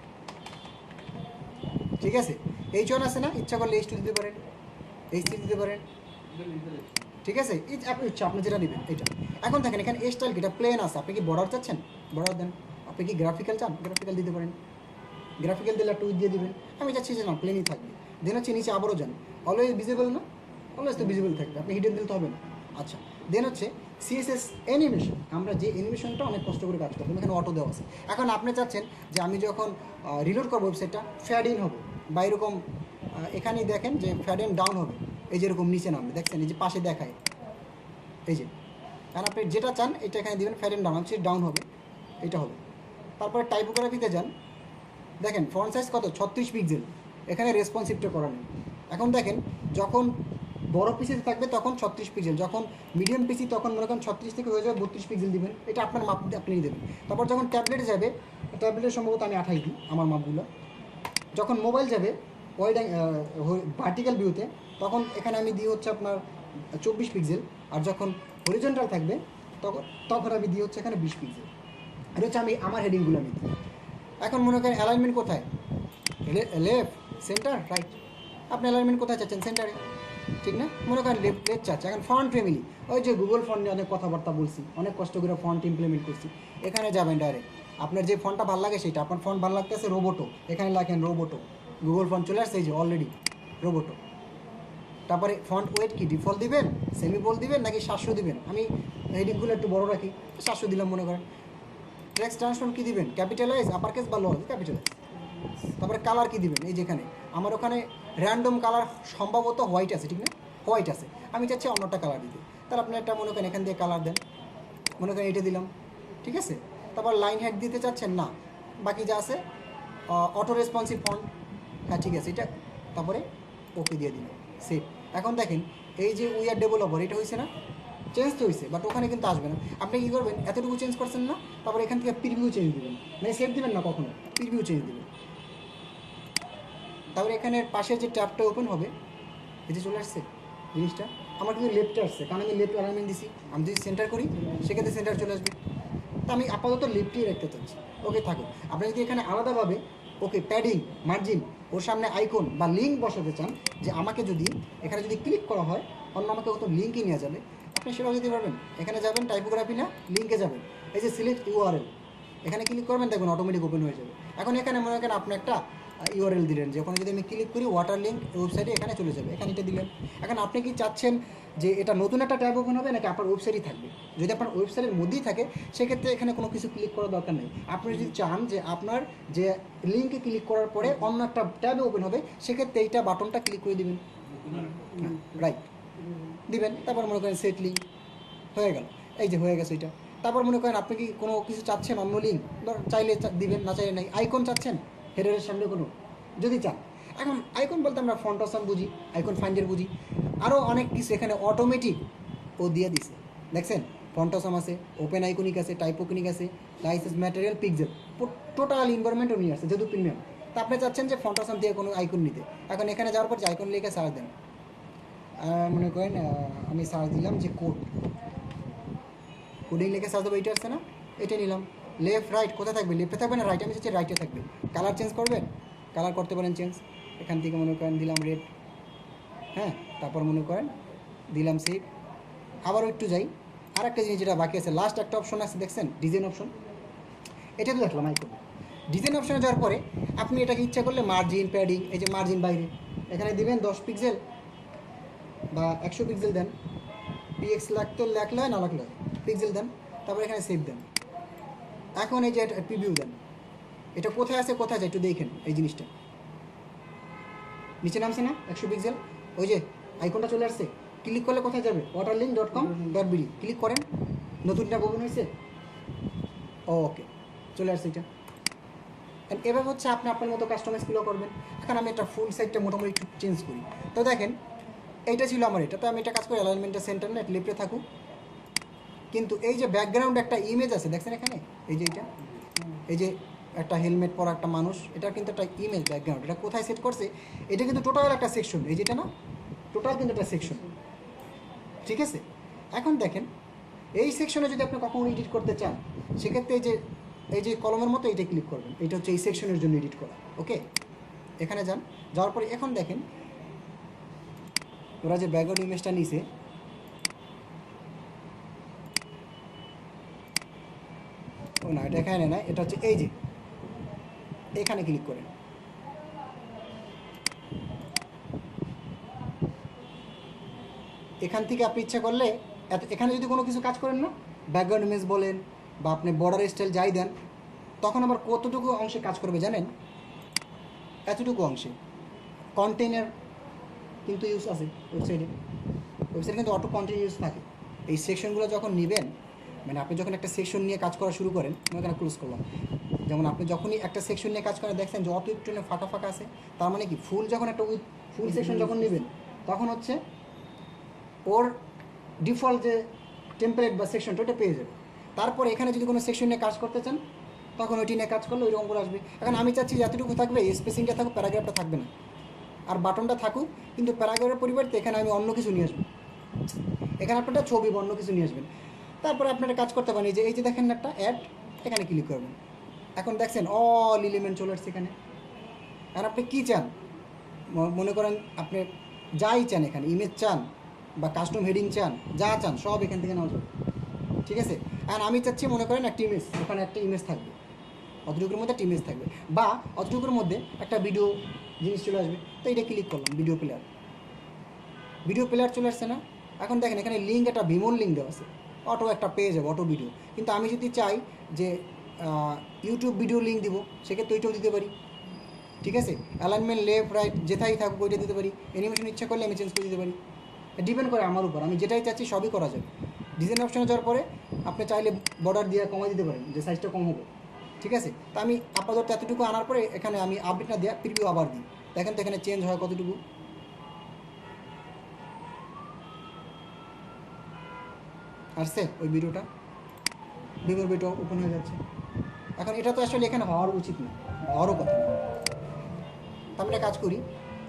ঠিক আছে। এই জন আছে না, ইচ্ছা করলে এইচ টু দিতে পারেন, এইচ থ্রি দিতে পারেন, ঠিক আছে। এই আপনি ইচ্ছা আপনি যেটা নেবেন এটা। এখন দেখেন এখানে স্টাইল কি, এটা প্লেন আছে। আপনি কি বর্ডার চাচ্ছেন? বর্ডার দেন। আপনি কি গ্রাফিক্যাল চান? গ্রাফিক্যাল দিতে পারেন, গ্রাফিক্যাল দিলে একটা উইথ দিয়ে দিবেন। আমি চাচ্ছি যে না প্লেনই থাকবে। দেন হচ্ছে নিচে আবারও যান, অলওয়েজ ভিজিবল না, অলওয়েজ তো ভিজিবল থাকবে, আপনি হিডেন দিতে হবে না। আচ্ছা দেন হচ্ছে সিএসএস অ্যানিমেশন, আমরা যে অ্যানিমেশনটা অনেক কষ্ট করে কাজ করবো, এখানে অটো দেওয়া আছে। এখন আপনি চাচ্ছেন যে আমি যখন রিলোড করবো ওয়েবসাইটটা ফ্যাড ইন হবে, বা এরকম এখানেই দেখেন যে ফ্যাড ইন ডাউন হবে, এই যেরকম নিচে নামবে, দেখছেন এই যে পাশে দেখায়, এই যে। কারণ আপনি যেটা চান এটা এখানে দেবেন, ফ্যাড ইন ডাউন হচ্ছে ডাউন হবে, এটা হবে। তারপরে টাইপোগ্রাফিতে যান, দেখেন ফন্ট সাইজ কত, 36 পিক্সেল, এখানে রেসপন্সিভটা করা নেই। এখন দেখেন যখন বড় পিসি থাকবে তখন 36 পিক্সেল, যখন মিডিয়াম পিসি তখন মনে করেন 36 থেকে হয়ে যাবে 32 পিক্সেল দিবেন, এটা আপনার মাপ আপনি দেবেন। তারপর যখন ট্যাবলেটে যাবে, ট্যাবলেটের সম্ভবত আমি 28 দিই আমার মাপগুলো। যখন মোবাইল যাবে ওয়াইড ভার্টিক্যাল ভিউতে, তখন এখানে আমি দিই হচ্ছে আপনার 24 পিক্সেল। আর যখন হরিজন্টাল থাকবে তখন আমি দিই হচ্ছে এখানে 20 পিক্সেল। এটা হচ্ছে আমি আমার হেডিংগুলো আমি দিই। এখন মনে করেন অ্যালাইনমেন্ট কোথায়, লেফট, সেন্টার, রাইট। আপনি অ্যালাইনমেন্ট কোথায় চাচ্ছেন? সেন্টারে, ঠিক না? মনে করেন লেফট চাচ্ছে। এখন ফন্ট ফ্যামিলি, ওই যে গুগল ফন্ট নিয়ে অনেক কথাবার্তা বলছি, অনেক কষ্ট করে ফন্ট ইমপ্লিমেন্ট করছি, এখানে যাবেন ডাইরেক্ট। আপনার যে ফন্টটা ভালো লাগে সেটা, আপনার ফন্ট ভালো লাগতেছে রোবোটো, এখানে লেখেন রোবোটো, গুগল ফন্ট চলে আসছে এই যে অলরেডি রোবোটো। তারপরে ফন্ট ওয়েট কি ডিফল্ট দিবেন, সেমি বোল্ড দিবেন নাকি 700 দিবেন? আমি হেডিংগুলো একটু বড় রাখি, 700 দিলাম মনে করেন। টেক্সট ট্রান্সফর্ম কী দিবেন, ক্যাপিটালাইজ, আপার কেস বা লোয়ার ক্যাপিটালাইজ। তারপরে কালার কী দিবেন, এই যেখানে আমার ওখানে র্যান্ডম কালার সম্ভবত হোয়াইট আছে, ঠিক না? হোয়াইট আছে, আমি চাচ্ছি অন্যটা কালার দিতে, তাহলে আপনি একটা মনে করেন এখান দিয়ে কালার দেন, মনে করেন এটা দিলাম, ঠিক আছে। তারপর লাইন হেড দিতে চাচ্ছেন না, বাকি যা আছে অটো রেসপন্সিভ ফন্ট, হ্যাঁ ঠিক আছে এটা। তারপরে ওকে দিয়ে দিলাম, সেভ। এখন দেখেন এই যে উই আর ডেভেলপার, এটা হয়েছে না, চেঞ্জ তো হয়েছে, বাট ওখানে কিন্তু আসবে না। আপনি কী করবেন, এতটুকু চেঞ্জ করছেন না, তারপরে এখান থেকে প্রিভিউ চেঞ্জ দেবেন, মানে সেভ দেবেন না কখনো, প্রিভিউ চেঞ্জ দেবেন। তারপরে এখানে পাশে যে ট্যাবটা ওপেন হবে, এই যে চলে আসছে জিনিসটা, আমার কিন্তু লেফটে আসছে, কারণ আমি লেফট অ্যালাইনমেন্ট দিছি। আমি যদি সেন্টার করি সেক্ষেত্রে সেন্টার চলে আসবে, তো আমি আপাতত লেফটেই রাখতে চাচ্ছি, ওকে থাকুক। আপনি যদি এখানে আলাদাভাবে ওকে প্যাডিং, মার্জিন ওর সামনে আইকন বা লিঙ্ক বসাতে চান, যে আমাকে যদি এখানে যদি ক্লিক করা হয় অন্য আমাকে কত লিঙ্কই নিয়ে যাবে, আপনি সেটাও দিতে পারবেন। এখানে যাবেন টাইপোগ্রাফি না, লিঙ্কে যাবেন, এই যে সিলেক্ট ইউআরএল, এখানে ক্লিক করবেন, দেখবেন অটোমেটিক ওপেন হয়ে যাবে। এখন এখানে মনে করেন আপনি একটা ইউআরএল দিলেন, যে ওখানে যদি আমি ক্লিক করি ওয়াটার লিঙ্ক ওয়েবসাইটে এখানে চলে যাবে, এখানে এটা দিলেন। এখন আপনি কি চাচ্ছেন যে এটা নতুন একটা ট্যাব ওপেন হবে নাকি আপনার ওয়েবসাইটই থাকবে? যদি আপনার ওয়েবসাইটের মধ্যেই থাকে সেক্ষেত্রে এখানে কোনো কিছু ক্লিক করার দরকার নেই। আপনি যদি চান যে আপনার যে লিঙ্কে ক্লিক করার পরে অন্য একটা ট্যাবে ওপেন হবে, সেক্ষেত্রে এইটা বাটনটা ক্লিক করে দিবেন, রাইট দিবেন। তারপর মনে করেন সেট লিঙ্ক হয়ে গেল, এই যে হয়ে গেছে এটা। তারপর মনে করেন আপনি কি কোনো কিছু চাচ্ছেন অন্য লিঙ্ক, চাইলে দিবেন, না চাইলে নাই। আইকন চাচ্ছেন হেডারের সামনে কোনো, যদি চান। এখন আইকন বলতে আমরা ফন্ট অপশন বুঝি, আইকন ফাইন্ডার বুঝি, আরও অনেক কিছু এখানে অটোমেটিক ও দিয়ে দিছে। দেখছেন ফন্ট অপশন আছে, ওপেন আইকনিক আছে, টাইপোকনিক আছে, লাইসেন্স ম্যাটেরিয়াল পিক্সেল, টোটাল এনভায়রনমেন্টও নিয়ে আসছে যেহেতু প্রিমিয়াম। তা আপনি চাচ্ছেন যে ফন্ট অপশন দিয়ে কোনো আইকন নিতে, এখন এখানে যাওয়ার পর যে আইকন লিখে সার্চ দেন, মনে করেন আমি সার্চ দিলাম যে কোডিং লিখে সার্চ দেবো, এইটা আসছে না, এটা নিলাম। লেফট রাইট কোথায় থাকবে? লেফটে থাকবে না রাইটে? আমি চাচ্ছি রাইটে থাকবে। কালার চেঞ্জ করবেন, কালার করতে পারেন চেঞ্জ, এখান থেকে মনে করেন দিলাম রেড, হ্যাঁ। তারপর মনে করেন দিলাম সেভ। আবারও একটু যাই, আর একটা জিনিস যেটা বাকি আছে, লাস্ট একটা অপশন আছে দেখছেন, ডিজাইন অপশন, এটা তো দেখলাম আইকন। ডিজাইন অপশনে যাওয়ার পরে আপনি এটাকে ইচ্ছা করলে মার্জিন, প্যাডিং, এই যে মার্জিন বাইরে এখানে দিবেন 10 পিক্সেল বা 100 পিক্সেল দেন, পিএক্স লাগতো, লাগলে হয় না লাগলে হয়, পিক্সেল দেন। তারপর এখানে সেভ দেন। এখন এই যে প্রিভিউ দেন, এটা কোথায় আছে কোথায় যায় একটু দেখেন। এই জিনিসটা নিচে নামছে না 100 পিক্সেল, ওই যে আইকনটা চলে আসছে, ক্লিক করলে কোথায় যাবে? waterlink.com.bd ক্লিক করেন, নতুনটা ওপেন হয়েছে, ওকে চলে আসছে এটা। এভাবে হচ্ছে আপনি আপনার মতো কাস্টমাইজগুলো করবেন। এখন আমি একটা ফুল সাইডটা মোটামুটি একটু চেঞ্জ করি। তো দেখেন এইটা ছিল আমার, এটা তো আমি এটা কাজ করি অ্যালাইনমেন্টের সেন্টার না, লেফটে থাকুক। কিন্তু এই যে ব্যাকগ্রাউন্ড একটা ইমেজ আছে দেখছেন এখানে, এই যে এইটা, এই যে একটা হেলমেট পরা একটা মানুষ, এটা কিন্তু একটা ইমেজ ব্যাকগ্রাউন্ড। এটা কোথায় সেট করছে? এটা কিন্তু টোটাল একটা সেকশন, এই যেটা না, টোটাল কিন্তু একটা সেকশন, ঠিক আছে। এখন দেখেন এই সেকশনে যদি আপনি কখনো এডিট করতে চান, সেক্ষেত্রে এই যে কলমের মতো এইটা ক্লিক করবেন, এটা হচ্ছে এই সেকশনের জন্য এডিট করা, ওকে। এখানে যান, যাওয়ার পরে এখন দেখেন ওরা যে ব্যাকগ্রাউন্ড ইমেজটা নিছে, ও না এটা এখানে না, এটা হচ্ছে এই যে এখানে ক্লিক করেন। এখান থেকে আপনি ইচ্ছা করলে এখানে যদি কোনো কিছু কাজ করেন না, ব্যাকগ্রাউন্ড ইমেজ বলেন বা আপনি বর্ডার স্টাইল যাই দেন, তখন আবার কতটুকু অংশে কাজ করবে জানেন? এতটুকু অংশে। কন্টেইনার কিন্তু ইউজ আছে ওয়েবসাইটে, ওয়েবসাইটে কিন্তু অটো কন্টেইন ইউজ থাকে। এই সেকশনগুলো যখন নেবেন, মানে আপনি যখন একটা সেকশন নিয়ে কাজ করা শুরু করেন, আমি এখানে ক্লোজ করলাম, যেমন আপনি যখনই একটা সেকশন নিয়ে কাজ করেন দেখছেন যে অত একটু ফাঁকা ফাঁকা আছে, তার মানে কি ফুল যখন একটা ফুল সেকশন যখন নেবেন, তখন হচ্ছে ওর ডিফল্ট যে টেমপ্লেট বা সেকশনটা ওটা পেয়ে যাবে। তারপর এখানে যদি কোনো সেকশন নিয়ে কাজ করতে চান, তখন ওইটি নিয়ে কাজ করলে ওই রকম করে আসবে। এখন আমি চাচ্ছি যে এতটুকু থাকবে, স্পেসিংটা থাকুক, প্যারাগ্রাফটা থাকবে না, আর বাটনটা থাকুক, কিন্তু প্যারাগ্রাফের পরিবর্তে এখানে আমি অন্য কিছু নিয়ে আসবো, এখানে আপনারা ছবি বা অন্য কিছু নিয়ে আসবেন। তারপরে আপনারা কাজ করতে পারেন, এই যে দেখেন একটা অ্যাড, এখানে ক্লিক করবেন। এখন দেখছেন অল এলিমেন্ট চলে আসছে এখানে। আর আপনি কী চান, মনে করেন আপনি যাই চান, এখানে ইমেজ চান বা কাস্টম হেডিং চান, যা চান সব এখান থেকে নেওয়া যাবে, ঠিক আছে। আর আমি চাচ্ছি মনে করেন একটা ইমেজ, ওখানে একটা ইমেজ থাকবে, অতটুকুর মধ্যে একটা ইমেজ থাকবে, বা অতটুকুর মধ্যে একটা ভিডিও জিনিস চলে আসবে। তো এটা ক্লিক করলাম, ভিডিও প্লেয়ার চলে আসছে না। এখন দেখেন এখানে লিঙ্ক, একটা ভিমোর লিঙ্ক দেওয়া আছে, অটো একটা পেয়ে যাবে, অটো ভিডিও। কিন্তু আমি যদি চাই যে ইউটিউব ভিডিও লিঙ্ক দিব, সেক্ষেত্রে ওইটাও দিতে পারি, ঠিক আছে। অ্যালাইনমেন্ট লেফট রাইট যেটাই থাকুক ওইটা দিতে পারি। অ্যানিমেশন ইচ্ছা করলে আমি চেঞ্জ করে দিতে পারি, ডিপেন্ড করে আমার উপর, আমি যেটাই চাচ্ছি সবই করা যাবে। ডিজাইন অপশনে যাওয়ার পরে আপনি চাইলে বর্ডার দিয়ে কমাই দিতে পারেন, যে সাইজটা কম হবে, ঠিক আছে। তা আমি আপাতত এতটুকু আনার পরে এখানে আমি আপডেট না দেওয়া প্রিভিউ আবার দিই, দেখেন তো এখানে চেঞ্জ হয় কতটুকু। আসছে ওই ভিডিওটা ওপেন হয়ে যাচ্ছে। এখন এটা তো আসলে এখানে হওয়ার উচিত না, হওয়ারও কথা না। আমরা কাজ করি,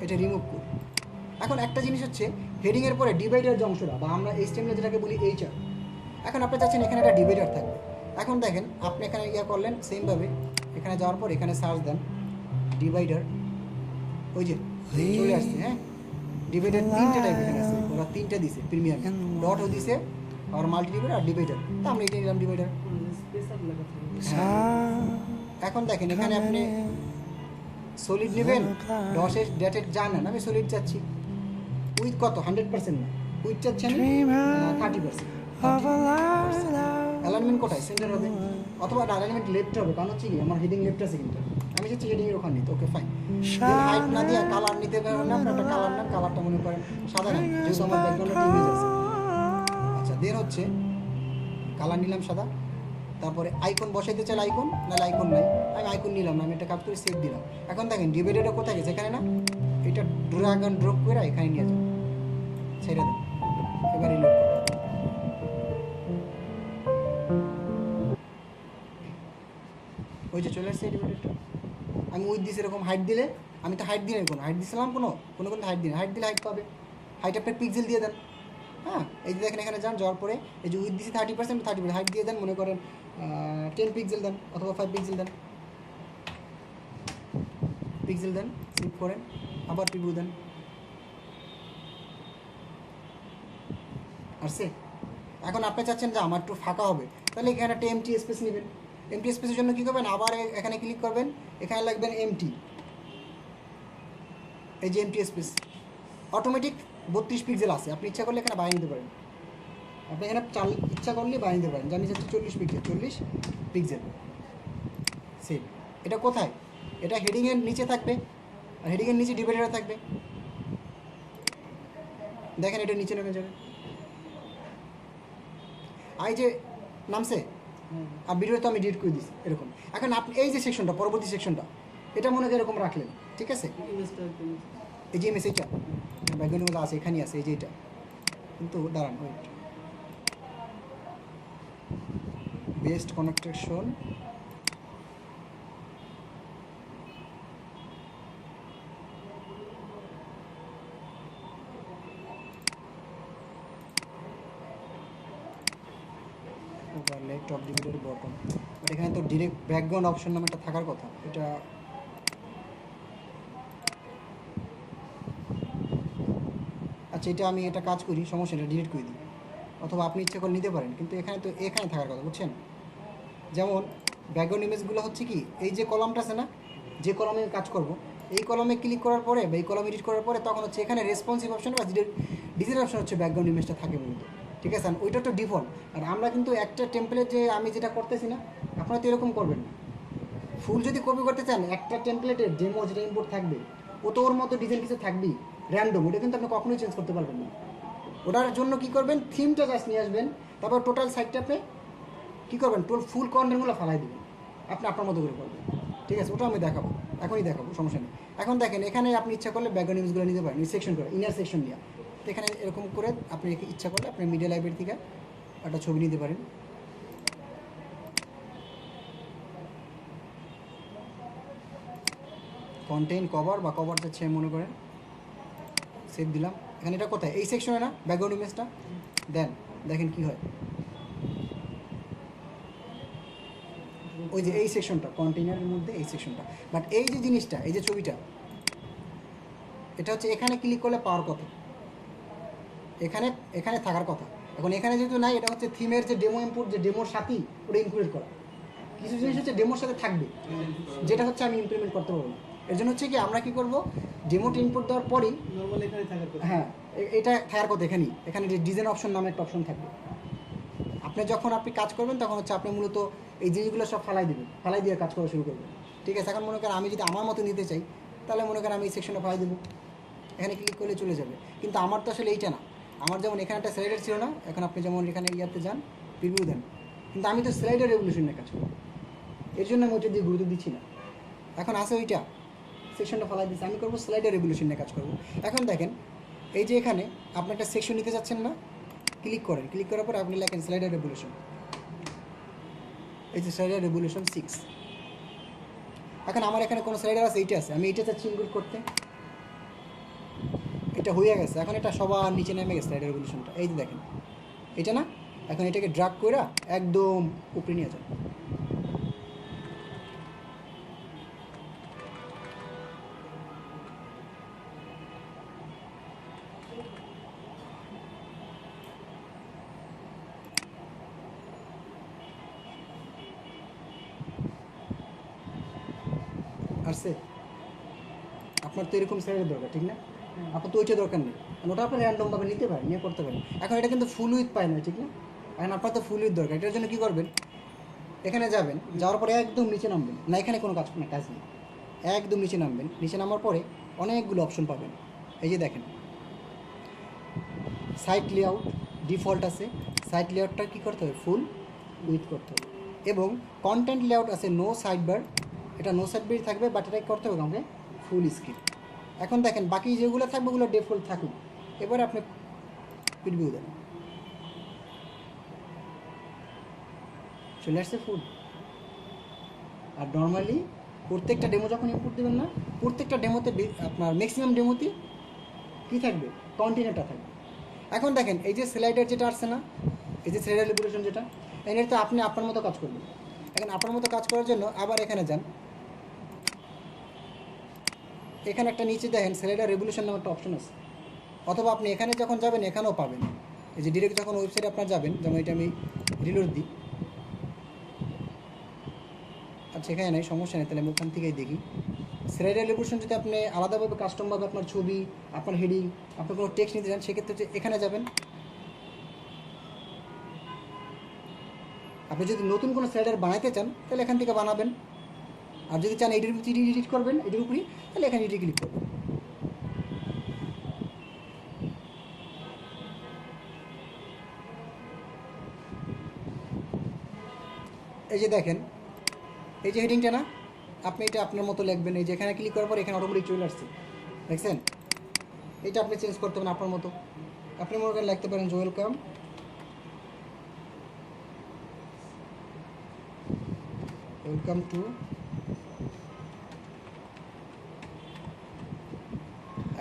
এটা রিমুভ করি। এখন একটা জিনিস হচ্ছে হেডিংয়ের পরে ডিভাইডার যে অংশটা, বা আমরা HTML যেটাকে বলি এইচআর, এখন আপনি চাচ্ছেন এখানে একটা ডিভাইডার থাকবে। এখন দেখেন আপনি এখানে করলেন সেমভাবে, এখানে যাওয়ার পর এখানে সার্চ দেন ডিভাইডার, ওই যে চলে আসছে, হ্যাঁ ডিভাইডার তিনটে টাইপ এখানে আছে, ওরা তিনটে দিছে প্রিমিয়াম, ডটও দিছে আর মাল্টি ডিভাইডার আর ডিভাইডার, তো আমরা এটা নিলাম ডিভাইডার। স্পেশাল লেখা থাকে। এখন দেখেন এখানে আপনি সলিড নেবেন, ডসের ডেটের জানেন আমি সলিড চাচ্ছি, উইথ কত 100% না, উইথ চাচ্ছি আমি 30%। অ্যালাইনমেন্ট কোথায় সেন্টার হবে, অথবা অ্যালাইনমেন্ট লেফট হবে, কারণ হচ্ছে কি আমার হেডিং লেফট আছে কিন্তু আমি চাচ্ছি হেডিং এর ওখানে নিতে, ওকে ফাইন। হাইট না দিয়ে কালার নিতে পারেন না, আপনার একটা কালার নেন, কালারটা মনে করেন সাদা নেন, যেহেতু আমার ব্যাকগ্রাউন্ডে ইমেজ আছে। আচ্ছা দেন হচ্ছে কালার নিলাম সাদা, তারপরে আইকন বসাইতে চাইলে আইকন, নাহলে আইকন নাই, আমি আইকন নিলাম না, আমি একটা কাজ করে সেভ দিলাম। এখন দেখেন ডিভাইডারটা কোথায় গেছে, এখানে না, এটা ড্র্যাগ অ্যান্ড ড্রপ করে এখানে নিয়ে যান, ছেড়ে দেন, এবারে লোড করো। ওই যে চলে আসছে ডিভাইডারটা, আমি উইথ দিছি এরকম, হাইট দিলে আমি তো হাইট দিই না, কোনো হাইট দিছিলাম কোনো হাইট দিই না, হাইট দিলে হাইট পাবে, হাইট আপনার পিক্সেল দিয়ে দেন। হ্যাঁ এই যে দেখেন এখানে যান, যাওয়ার পরে এই যে উইথ দিছি 30% হাইট দিয়ে দেন, মনে করেন 10 পিক্সেল দেন অথবা 5 পিক্সেল দেন, সেভ করেন, আবার প্রিভিউ দেন, আসছে। এখন আপনি চাচ্ছেন যে আমার একটু ফাঁকা হবে, তাহলে এখানে একটা এমটি স্পেস নেবেন, এমটি স্পেসের জন্য কী করবেন, আবার এখানে ক্লিক করবেন, এখানে লাগবেন এমটি, এই যে এমটি স্পেস অটোমেটিক 32 পিক্সেল আছে, আপনি ইচ্ছা করলে এখানে বাড়িয়ে নিতে পারেন, আপনি এখানে ইচ্ছা করলে বাড়িয়ে নিতে পারেন, যে আমি চাচ্ছি 40 পিক্সেল, সেভ। এটা কোথায়, এটা হেডিংয়ের নিচে থাকবে, আর হেডিংয়ের নিচে ডিভাইডারে থাকবে, দেখেন এটা নিচে নেমে যাবে, এই যে নামছে, আর ভিডিও তো আমি ডিলিট করে দিচ্ছি এরকম। এখন আপনি এই যে সেকশনটা, পরবর্তী সেকশনটা, এটা মনে হয় এরকম রাখলেন, ঠিক আছে, এই যে ইমেজ এইটা ব্যাকগ্রাউন্ডের মধ্যে আছে, এখানেই আছে, এই যে এটা, কিন্তু দাঁড়ান wait, best connection, overlay top divider bottom, but এখানে তো ডিরেক্ট ব্যাকগ্রাউন্ড অপশন নামে একটা থাকার কথা, এটা আচ্ছা এটা আমি এটা কাজ করি, সমস্যা এটা ডিলিট করে দিই, অথবা আপনি ইচ্ছে করে নিতে পারেন, কিন্তু এখানে তো এখানে থাকার কথা, বুঝছেন। যেমন ব্যাকগ্রাউন্ড ইমেজগুলো হচ্ছে কি, এই যে কলামটা আছে না, যে কলামে কাজ করব, এই কলামে ক্লিক করার পরে বা এই কলাম এডিট করার পরে তখন হচ্ছে এখানে রেসপন্সিভ অপশন বা ডিজাইন অপশন হচ্ছে ব্যাকগ্রাউন্ড ইমেজটা থাকে মূলত, ঠিক আছে। ওইটা তো ডিফল্ট, আর আমরা কিন্তু একটা টেমপ্লেট যে আমি যেটা করতেছি না, আপনারা তো এরকম করবেন না, ফুল যদি কপি করতে চান একটা টেমপ্লেটের ডেমো যেটা ইম্পোর্ট থাকবে, ও তো ওর মতো ডিজাইন কিছু থাকবেই র্যান্ডম, ওটা কিন্তু আপনি কখনোই চেঞ্জ করতে পারবেন না। ওটার জন্য কী করবেন, থিমটা জাস্ট নিয়ে আসবেন, তারপর টোটাল সাইটটা আপনি কী করবেন, ফুল কন্টেন্টগুলো ফালাই দেবেন, আপনি আপনার মতো করে করবেন, ঠিক আছে। ওটা আমি দেখাবো, এখনই দেখাবো, সমস্যা নেই। এখন দেখেন এখানে আপনি ইচ্ছা করলে ব্যাকগ্রাউন্ড ইমেজগুলো নিতে পারেন, সেকশন করে ইনার সেকশন নিয়ে, তো এখানে এরকম করে আপনি ইচ্ছা করলে আপনি মিডিয়া লাইব্রেরি থেকে একটা ছবি নিতে পারেন, কন্টেন্ট কভার বা কভার যাচ্ছে মনে করেন, সেভ দিলাম। এখানে এটা কোথায়, এই সেকশনে না ব্যাকগ্রাউন্ড ইমেজটা, দেন দেখেন কি হয়, ওই যে এই সেকশনটা কন্টেইনারের মধ্যে এই সেকশনটা, বাট এই যে জিনিসটা, এই যে ছবিটা, এটা হচ্ছে এখানে ক্লিক করলে পাওয়ার কথা, এখানে এখানে থাকার কথা। এখন এখানে যেহেতু নাই, এটা হচ্ছে থিমের যে ডেমো ইনপুট, যে ডেমোর সাথেই ওটা ইনক্লুড করা, কিছু জিনিস হচ্ছে ডেমোর সাথে থাকবে, যেটা হচ্ছে আমি ইমপ্লিমেন্ট করতে পারবো না। এর জন্য হচ্ছে কি আমরা কী করবো, ডেমোটা ইনপুট দেওয়ার পরেই নরমাল এখানে থাকার কথা, হ্যাঁ এটা থাকার কথা, এখানে যে ডিজাইন অপশন নামে একটা অপশন থাকবে, আপনি যখন আপনি কাজ করবেন তখন হচ্ছে আপনি মূলত এই জিনিসগুলো সব ফালাই দেবেন, ফালাই দিয়ে কাজ করা শুরু করবেন, ঠিক আছে। এখন মনে করেন আমি যদি আমার মতো নিতে চাই, তাহলে মনে করেন আমি এই সেকশনটা ফালাই দেবো, এখানে ক্লিক করলে চলে যাবে। কিন্তু আমার তো আসলে এইটা না, আমার যেমন এখানে একটা স্লাইডার ছিল না, এখন আপনি যেমন এখানে ইয়াতে যান, প্রিভিউ দেন, কিন্তু আমি তো স্লাইডার রেভলিউশন নিয়ে কাজ করবো, এর জন্য আমি ওইটা দিয়ে গুরুত্ব দিচ্ছি না। এখন আসে ওইটা সেকশনটা ফালাই দিচ্ছি, আমি করবো স্লাইডার রেভলিউশন নিয়ে কাজ করবো। এখন দেখেন এই যে এখানে আপনি একটা সেকশন নিতে চাচ্ছেন না, ক্লিক করেন, ক্লিক করার পর আপনি লেখেন স্লাইডার রেভলিউশন, এই যে স্লাইডার রেভলিউশন 6। এখন আমার এখানে কোনো স্লাইডার আছে, এইটা আছে, আমি এইটা চাচ্ছি ইনক্লুড করতে, এটা হয়ে গেছে। এখন এটা সবার নিচে নেমে গেছে স্লাইডার রেভলিউশনটা, এই যে দেখেন এটা না, এখন এটাকে ড্রাগ করে একদম উপরে নিয়ে যান, আসছে? আপনার তো এরকম স্লাইডের দরকার, ঠিক না? আপনার তো ওইটা দরকার নেই, কারণ ওটা আপনি র্যান্ডমভাবে নিতে পারেন, নিয়ে করতে পারেন। এখন এটা কিন্তু ফুল উইথ পায় না, ঠিক না? এখন আপনার তো ফুল উইথ দরকার। এটার জন্য কী করবেন, এখানে যাবেন, যাওয়ার পরে একদম নিচে নামবেন না, এখানে কোনো কাজ নেই, একদম নিচে নামবেন। নিচে নামার পরে অনেকগুলো অপশন পাবেন। এই যে দেখেন সাইট লেআউট ডিফল্ট আছে, সাইট লেআউটটা কী করতে হবে, ফুল উইথ করতে হবে। এবং কন্টেন্ট লেআউট আছে নো সাইড বার, এটা নো সাইড বারই থাকবে, বাট এটা করতে হবে আমাকে ফুল স্ক্রিন। এখন দেখেন বাকি যেগুলো থাকবে ওগুলো ডিফল্ট থাকুক। এবার আপনি প্রিভিউ দেন, চলে আসছে ফুল। আর নর্মালি প্রত্যেকটা ডেমো যখন ইনপুট দেবেন না, প্রত্যেকটা ডেমোতে আপনার ম্যাক্সিমাম ডেমোতে কী থাকবে, কন্টেনারটা থাকবে। এখন দেখেন এই যে স্লাইডার যেটা আসছে না, এই যে স্লাইডার রেগুলেশন যেটা, এর তো আপনি আপনার মতো কাজ করবেন। এখন আপনার মতো কাজ করার জন্য আবার এখানে যান, এখানে একটা নিচে দেখেন স্লাইডার রেগুলেশন নামে একটা অপশন আছে, অথবা আপনি এখানে যখন যাবেন এখানেও পাবেন। এই যে ডিরেক্ট যখন ওয়েবসাইটে আপনার যাবেন, যেমন এটা আমি রিলোড দিই, আচ্ছা এখানে নেই, সমস্যা নেই, তাহলে আমি ওখান থেকেই দেখি। স্লাইডার রেগুলেশন যদি আপনি আলাদাভাবে কাস্টমভাবে আপনার ছবি, আপনার হেডিং, আপনার কোনো টেক্সট নিতে চান, সেক্ষেত্রে হচ্ছে এখানে যাবেন। আপনি যদি নতুন কোনো স্লাইডার বানাইতে চান তাহলে এখান থেকে বানাবেন, আর যদি চান এডিট এডিট করবেন এটির উপরেই, তাহলে এখানে এডিট ক্লিক করবেন। এই যে দেখেন এই যে হেডিংটা না, আপনি এটা আপনার মতো লিখবেন। এই যে এখানে ক্লিক করার পর এখানে অটোমেটিক চলে আসছে, দেখছেন? এটা আপনি চেঞ্জ করতে পারেন আপনার মতো। আপনি মনে করেন লিখতে পারেন ওয়েলকাম, ওয়েলকাম টু।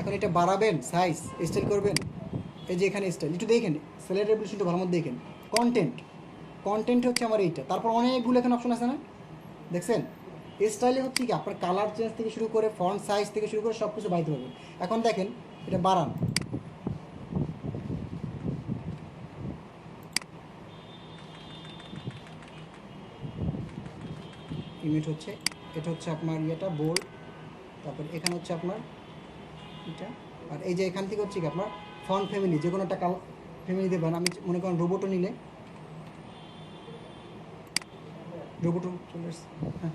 এখন এটা বাড়াবেন, সাইজ স্টাইল করবেন। এই যে এখানে স্টাইল একটু দেখেন, স্লাইড রেভলিউশনটা ভালো মতো দেখেন। কন্টেন্ট, কন্টেন্ট হচ্ছে আমার এইটা, তারপর অনেকগুলো এখানে অপশন আছে না, দেখছেন? স্টাইলে হচ্ছে কি আপনার কালার চেঞ্জ থেকে শুরু করে ফন্ট সাইজ থেকে শুরু করে সব কিছু বাড়াইতে পারবেন। এখন দেখেন এটা বাড়ান, ইমেজ হচ্ছে, এটা হচ্ছে আপনার ইয়েটা বোল্ড, তারপর এখানে হচ্ছে আপনার এটা, আর এই যে এখান থেকে হচ্ছে কি আপনার ফন্ট ফ্যামিলি, যে কোনো একটা ফ্যামিলি দেবেন। আমি মনে করেন রোবটও নিলে, রোবটও চলে আসছে, হ্যাঁ।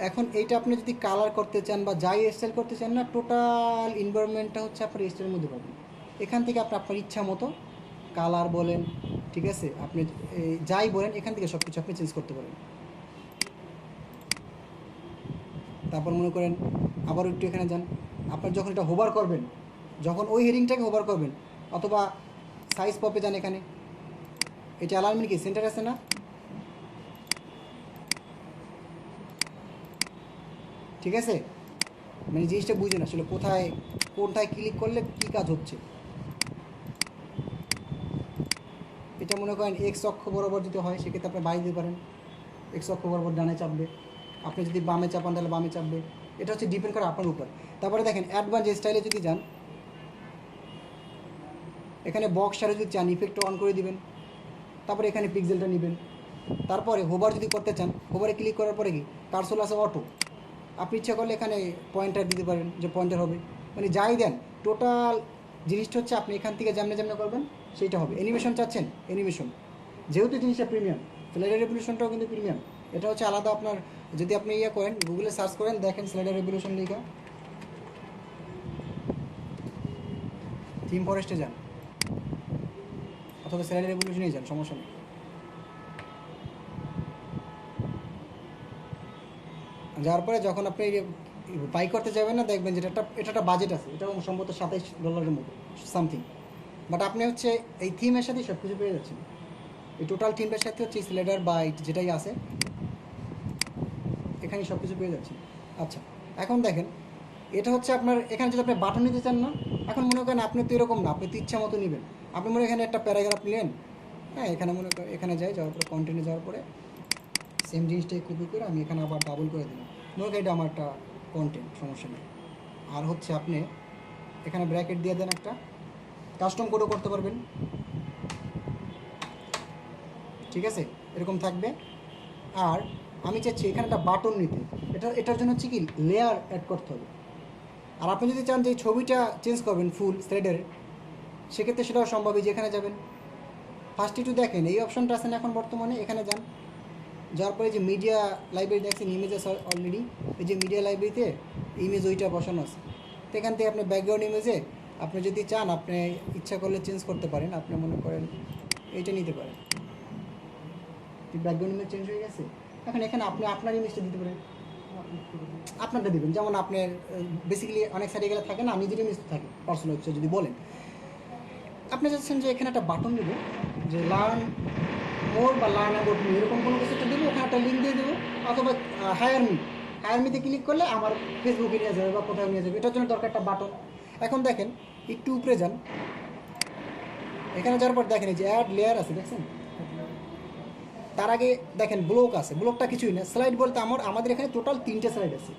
এখন এইটা আপনি যদি কালার করতে চান বা যাই স্টাইল করতে চান না, টোটাল এনভায়রনমেন্টটা হচ্ছে আপনার স্টাইলের মধ্যে পাবেন। এখান থেকে আপনি আপনার ইচ্ছা মতো কালার বলেন, ঠিক আছে, আপনি যাই বলেন এখান থেকে সব কিছু আপনি চেঞ্জ করতে পারেন। তারপর মনে করেন আবার একটু এখানে যান, আপনার যখন এটা হোভার করবেন, যখন ওই হেডিংটাকে হোভার করবেন, অথবা সাইজ পপে যান, এখানে এটা অ্যালাইনমেন্ট কি সেন্টার আছে না, ঠিক আছে? মানে জিনিসটা বুঝেন আসলে কোথায় কোনটায় ক্লিক করলে কী কাজ হচ্ছে। এটা মনে করেন এক্স অক্ষ বরাবর যদি হয় সেক্ষেত্রে আপনি বাড়িয়ে দিতে পারেন, এক্স অক্ষ বরাবর ডানে চাপবে। আপনি যদি বামে চাপান তাহলে বামে চাপবে। এটা হচ্ছে ডিপেন্ড করে আপনার উপর। তারপরে দেখেন অ্যাডভান্স স্টাইলে যদি যান, এখানে বক্সটা যদি চান ইফেক্ট অন করে দিবেন, তারপরে এখানে পিক্সেলটা নেবেন। তারপরে হোভার যদি করতে চান, হোভারে ক্লিক করার পরে কি কার্সর আছে অটো, আপনি ইচ্ছা করলে এখানে পয়েন্টার দিতে পারেন, যে পয়েন্টার হবে, মানে যাই দেন টোটাল জিনিসটা হচ্ছে আপনি এখান থেকে যেমনে যেমনে করবেন সেইটা হবে। অ্যানিমেশন চাচ্ছেন, অ্যানিমেশন, যেহেতু জিনিসটা প্রিমিয়াম, স্লাইডার রেভলিউশনটাও কিন্তু প্রিমিয়াম। এটা হচ্ছে আলাদা আপনার, যদি আপনি ইয়ে করেন গুগলে সার্চ করেন, দেখেন স্লাইডার রেভলিউশন লেখা, থিম ফরেস্টে যান অথবা স্লাইডার রেভলিউশনেই যান, সমস্যা নেই। যাওয়ার পরে যখন আপনি বাই করতে যাবেন না, দেখবেন যেটা এটা একটা বাজেট আছে, এটা সম্ভবত $27 মতো সামথিং, বাট আপনি হচ্ছে এই থিমের সাথেই সব কিছু পেয়ে যাচ্ছেন। এই টোটাল থিমটার সাথে হচ্ছে স্লাইডার বা যেটাই আছে এখানে সব কিছু পেয়ে যাচ্ছেন। আচ্ছা এখন দেখেন এটা হচ্ছে আপনার, এখানে যদি আপনি বাটন নিতে চান না, এখন মনে করেন আপনি তো এরকম না, আপনি তো ইচ্ছা মতো নেবেন। আপনি মনে এখানে একটা প্যারাগ্রাফ নিলেন, হ্যাঁ, এখানে মনে করেন এখানে যাওয়ার পরে কন্টিনিউ যাওয়ার পরে সেম জিনিসটাই কপি করে আমি এখানে আবার ডাবল করে দিলাম, মনে করেন এটা আমার একটা কন্টেন্ট, সমস্যা নেই। আর হচ্ছে আপনি এখানে ব্র্যাকেট দিয়ে দেন, একটা কাস্টম কোডও করতে পারবেন, ঠিক আছে, এরকম থাকবে। আর আমি চাচ্ছি এখানে একটা বাটন নিতে, এটার জন্য হচ্ছে কি লেয়ার অ্যাড করতে হবে। আর আপনি যদি চান যে এই ছবিটা চেঞ্জ করবেন ফুল থ্রেডের, সেক্ষেত্রে সেটাও সম্ভব। যে এখানে যাবেন, ফার্স্ট একটু দেখেন এই অপশনটা আছে না এখন বর্তমানে, এখানে যান, যাওয়ার পরে যে মিডিয়া লাইব্রেরি দেখছেন ইমেজ আছে অলরেডি, এই যে মিডিয়া লাইব্রেরিতে ইমেজ ওইটা বসানো আছে। তো এখান থেকে আপনি ব্যাকগ্রাউন্ড ইমেজে আপনি যদি চান আপনি ইচ্ছা করলে চেঞ্জ করতে পারেন। আপনি মনে করেন এইটা নিতে পারেন, ব্যাকগ্রাউন্ড ইমেজ চেঞ্জ হয়ে গেছে। এখন এখানে আপনি আপনার ইমেজটা দিতে পারেন, আপনারটা দেবেন। যেমন আপনার বেসিক্যালি অনেক সাইডে গেলে থাকে না, নিজের ইমেজ থাকে পার্সোনাল হচ্ছে যদি বলেন। আপনি চাচ্ছেন যে এখানে একটা বাটন দেবো যে লার্ন মোর বা লার্ন অ্যাবাউট মি, এরকম কোনো কিছু একটা দেবো, ওখানে একটা লিঙ্ক দিয়ে দেবো। অথবা হায়ার মিতে ক্লিক করলে আমার ফেসবুকে নিয়ে যাবে বা কোথাও নিয়ে যাবে, এটার জন্য দরকার একটা বাটন। এখন দেখেন একটু উপরে যান, এখানে যাওয়ার পর দেখেন এই যে অ্যাড লেয়ার আছে দেখছেন। তার আগে দেখেন ব্লক আছে, ব্লকটা কিছুই না, স্লাইড বলতে আমাদের এখানে টোটাল 3টে স্লাইড আছে।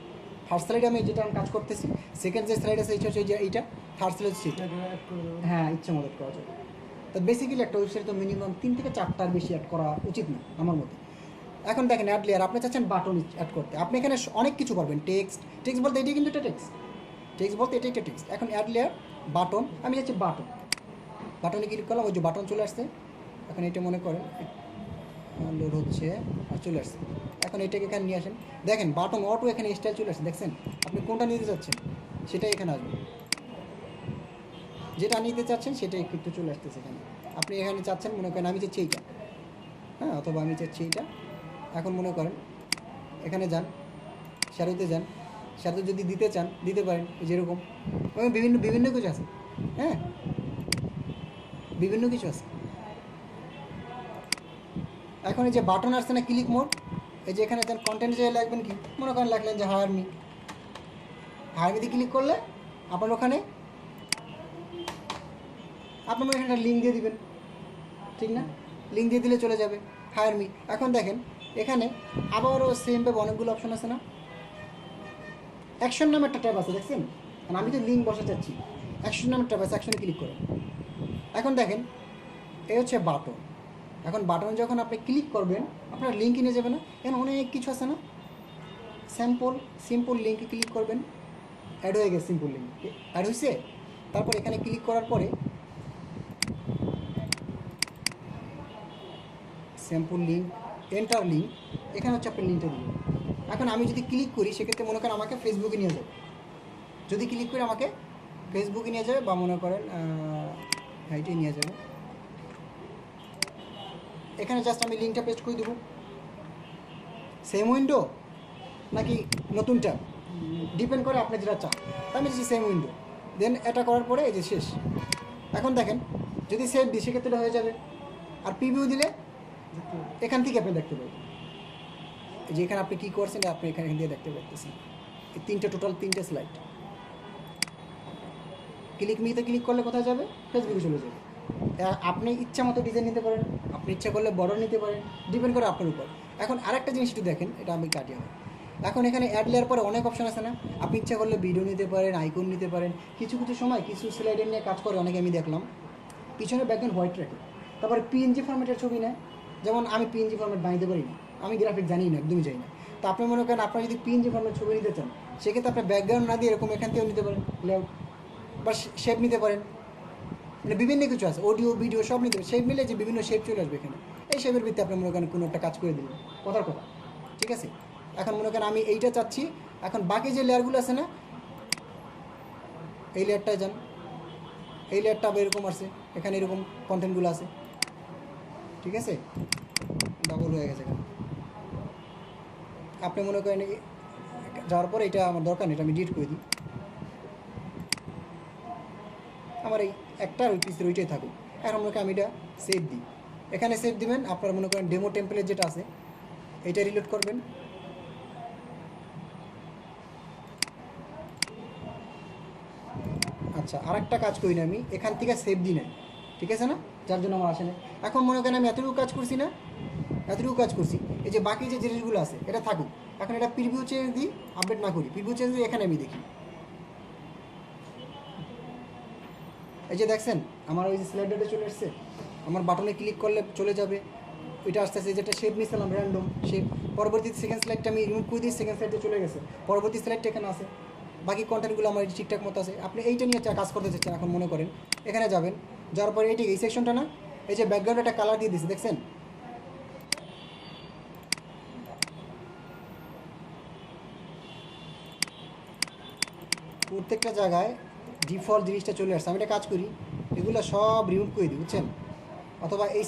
ফার্স্ট স্লাইডে আমি যেটা কাজ করতেছি, সেকেন্ড যে স্লাইড আছে এটা হচ্ছে যে এইটা, থার্ড স্লাইড হচ্ছে এটা। হ্যাঁ, ইচ্ছা মতো করা যাবে। তো বেসিক্যালি একটা ওয়েবসাইটে তো মিনিমাম 3 থেকে 4টার বেশি অ্যাড করা উচিত না আমার মতে। এখন দেখেন অ্যাড লেয়ার, আপনি চাচ্ছেন বাটন অ্যাড করতে, আপনি এখানে অনেক কিছু পারবেন। টেক্সট বলতে এটি কিন্তু এটা টেক্সট বলতে এটা একটা টেক্সট। এখন অ্যাড লেয়ার বাটন, আমি চাচ্ছি বাটনে ক্লিক করলাম, ওই যে বাটন চলে আসছে। এখন এটা মনে করেন লোড হচ্ছে আর চলে আসছে। এখন এটাকে এখানে নিয়ে আসেন, দেখেন বাটন অটো এখানে স্টাইল চলে আসছে দেখছেন। আপনি কোনটা নিতে চাচ্ছেন সেটাই এখানে আসবে, যেটা নিতে চাচ্ছেন সেটাই কিন্তু চলে আসতেছে এখানে। আপনি এখানে চাচ্ছেন মনে করেন আমি চাচ্ছি এইটা, হ্যাঁ, অথবা আমি চাচ্ছি এইটা। এখন মনে করেন এখানে যান, শ্যাডোতে যান, শ্যাডো যদি দিতে চান দিতে পারেন, যেরকম বিভিন্ন কিছু আছে। হ্যাঁ, বিভিন্ন কিছু আছে। এখন এই যে বাটন আসছে না ক্লিক মোড, এই যে এখানে যান, কন্টেন্ট যে লাগবেন কি মনে করেন লাগলেন যে হায়ার মিতে ক্লিক করলে আপনার ওখানে আপনার এখানে একটা লিঙ্ক দিয়ে দিবেন, ঠিক না? লিঙ্ক দিয়ে দিলে চলে যাবে হায়ার মি। এখন দেখেন এখানে আবারও সেমভাবে অনেকগুলো অপশন আছে না, অ্যাকশন নামে একটা ট্যাব আছে দেখছেন। আর আমি তো লিঙ্ক বসাতে চাচ্ছি, অ্যাকশন নামের ট্যাব আছে, অ্যাকশনে ক্লিক করেন। এখন দেখেন এই হচ্ছে বাটন। এখন বাটন যখন আপনি ক্লিক করবেন আপনার লিঙ্ক নিয়ে যাবে না, এখানে অনেক কিছু আছে না। সিম্পল লিঙ্কে ক্লিক করবেন, অ্যাড হয়ে গেছে, সিম্পল লিঙ্ক অ্যাড হয়েছে। তারপর এখানে ক্লিক করার পরে স্যাম্পল লিঙ্ক, এন্টার লিঙ্ক, এখানে হচ্ছে আপনি লিঙ্কটা দিবেন। এখন আমি যদি ক্লিক করি সেক্ষেত্রে মনে করেন আমাকে ফেসবুকে নিয়ে যাবে, যদি ক্লিক করে আমাকে ফেসবুকে নিয়ে যাবে বা মনে করেন হাইটে নিয়ে যাবে। এখানে জাস্ট আমি লিঙ্কটা পেস্ট করে দেবো। সেম উইন্ডো নাকি নতুন ট্যাব ডিপেন্ড করে আপনি যেটা চান। আমি যদি সেম উইন্ডো, দেন এটা করার পরে এই যে শেষ। এখন দেখেন যদি সেভ দিই সেক্ষেত্রে এটা হয়ে যাবে। আর প্রিভিউ দিলে এখান থেকে আপনি দেখতে পাবেন যে এখানে আপনি কী করছেন, আপনি এখানে দিয়ে দেখতে পাচ্ছেন এই টোটাল তিনটে স্লাইড। মিতে ক্লিক করলে কোথায় যাবে? ফেসবুকে চলে যাবে। আপনি ইচ্ছা মতো ডিজাইন নিতে পারেন, আপনি ইচ্ছা করলে বড় নিতে পারেন, ডিপেন্ড করে আপনার উপর। এখন আরেকটা জিনিস একটু দেখেন, এটা আমি কাটিয়ে হবে। এখন এখানে অ্যাড লেয়ার পরে অনেক অপশন আছে না, আপনি ইচ্ছা করলে ভিডিও নিতে পারেন, আইকন নিতে পারেন। কিছু সময় কিছু স্লাইডের নিয়ে কাজ করে অনেকে, আমি দেখলাম পিছনে ব্যাকগ্রাউন্ড হোয়াইট রাখে, তারপরে পিএনজি ফরম্যাটের ছবি নেয়। যেমন আমি পিএনজি ফরম্যাট বানাইতে পারি না, আমি গ্রাফিক জানি না, একদমই জানি না। তো আপনি মনে করেন আপনার যদি পিএনজি ফরম্যাট ছবি নিতে চান সেক্ষেত্রে আপনার ব্যাকগ্রাউন্ড না দিয়ে এরকম এখান থেকেও নিতে পারেন, লেআউট বা শেপ নিতে পারেন। মানে বিভিন্ন কিছু আছে, অডিও ভিডিও সব নিতে পারেন। শেপ মিলে যে বিভিন্ন শেপ চলে আসবে এখানে, এই শেপের ভিত্তিতে আপনি মনে করেন কোনো একটা কাজ করে দিলেন, কথার কথা, ঠিক আছে? এখন মনে করেন আমি এইটা চাচ্ছি। এখন বাকি যে লেয়ারগুলো আছে না, এই লেয়ারটায় যান, এই লেয়ারটা আবার এরকম আসছে, এখানে এরকম কন্টেন্টগুলো আছে, ঠিক আছে? ডাবল হয়ে গেছে এখানে। আপনি মনে করেন যাওয়ার পরে এটা আমার দরকার নেই, এটা আমি ডিলিট করে দিই। আমার এই একটা ওই পিসের ওইটাই থাকুক। এখন মনে করেন আমি এটা সেভ দিই, এখানে সেভ দিবেন। আপনারা মনে করেন ডেমো টেম্পলেট যেটা আছে এটা রিলোড করবেন। আচ্ছা, আরেকটা কাজ করি না, আমি এখান থেকে সেভ দিই না, ঠিক আছে না? যার জন্য আমার আসে না। এখন মনে করেন আমি এতটুকু কাজ করছি না, এতটুকু কাজ করছি, এই যে বাকি যে জিনিসগুলো আছে এটা থাকুক। এখন এটা প্রিভিউ চেঞ্জ দিই, আপডেট না করি, প্রিভিউ চেঞ্জ দিই, এখানে আমি দেখি। এই যে দেখছেন আমার ওই যে স্লাইডারটা চলে এসছে, আমার বাটনে ক্লিক করলে চলে যাবে। এটা আস্তে আস্তে যেটা শেপ নিয়েছিলাম র্যান্ডম শেপ, পরবর্তী সেকেন্ড স্লাইডটা আমি রিমুভ করে দিই, সেকেন্ড স্লাইডে চলে গেছে, পরবর্তী স্লাইডটা এখানে আছে, বাকি কন্টেন্টগুলো আমার ঠিকঠাক মতো আছে। আপনি এইটা নিয়ে কাজ করতে চাচ্ছেন, এখন মনে করেন এখানে যাবেন, যাওয়ার পরে এইটি এই সেকশনটা না, এই যে ব্যাকগ্রাউন্ডে একটা কালার দিয়ে দিচ্ছে দেখছেন, প্রত্যেকটা জায়গায় ডিফল্ট জিনিসটা চলে আসছে। আমি একটা কাজ করি, এগুলো সব রিমুভ করে দিই বুঝছেন, অথবা এই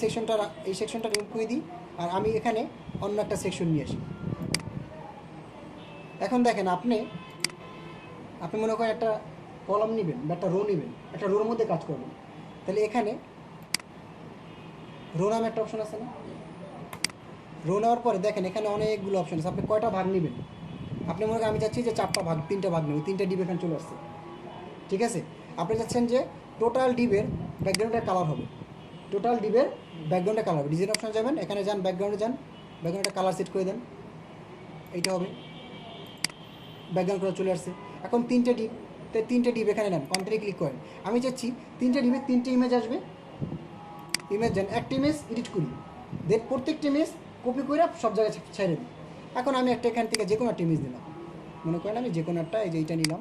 সেকশনটা রিমুভ করে দিই, আর আমি এখানে অন্য একটা সেকশন নিয়ে আসি। এখন দেখেন আপনি মনে করেন একটা কলাম নেবেন বা একটা রো নেবেন, একটা রোর মধ্যে কাজ করবেন, তাহলে এখানে রো নামে একটা অপশন আছে না, রো নেওয়ার পরে দেখেন এখানে অনেকগুলো অপশন আছে, আপনি কয়টা ভাগ নেবেন। আপনি মনে করেন আমি চাচ্ছি যে 4টা ভাগ, 3টা ভাগ নেব, 3টা ডিপ এখানে চলে আসছে, ঠিক আছে। আপনি চাচ্ছেন যে টোটাল ডিপের ব্যাকগ্রাউন্ডের কালার হবে, টোটাল ডিপের ব্যাকগ্রাউন্ডে কালার হবে, ডিজাইন অপশন যাবেন, এখানে যান, ব্যাকগ্রাউন্ডে যান, ব্যাকগ্রাউন্ডে কালার সেট করে দেন, এইটা হবে, ব্যাকগ্রাউন্ড করে চলে আসছে। এখন 3টে ডিপ, তাই 3টে ডিপ এখানে নেন, কন্ট্রাক্টে ক্লিক করেন, আমি চাচ্ছি 3টে ডিপে 3টে ইমেজ আসবে, ইমেজ যান, একটা ইমেজ এডিট করি, দেন প্রত্যেকটা ইমেজ কপি করে সব জায়গায় ছেড়ে দিই। এখন আমি একটা এখান থেকে যে কোনো একটা ইমেজ দিলাম, মনে করেন আমি যে কোনো একটা, এই যে এইটা নিলাম।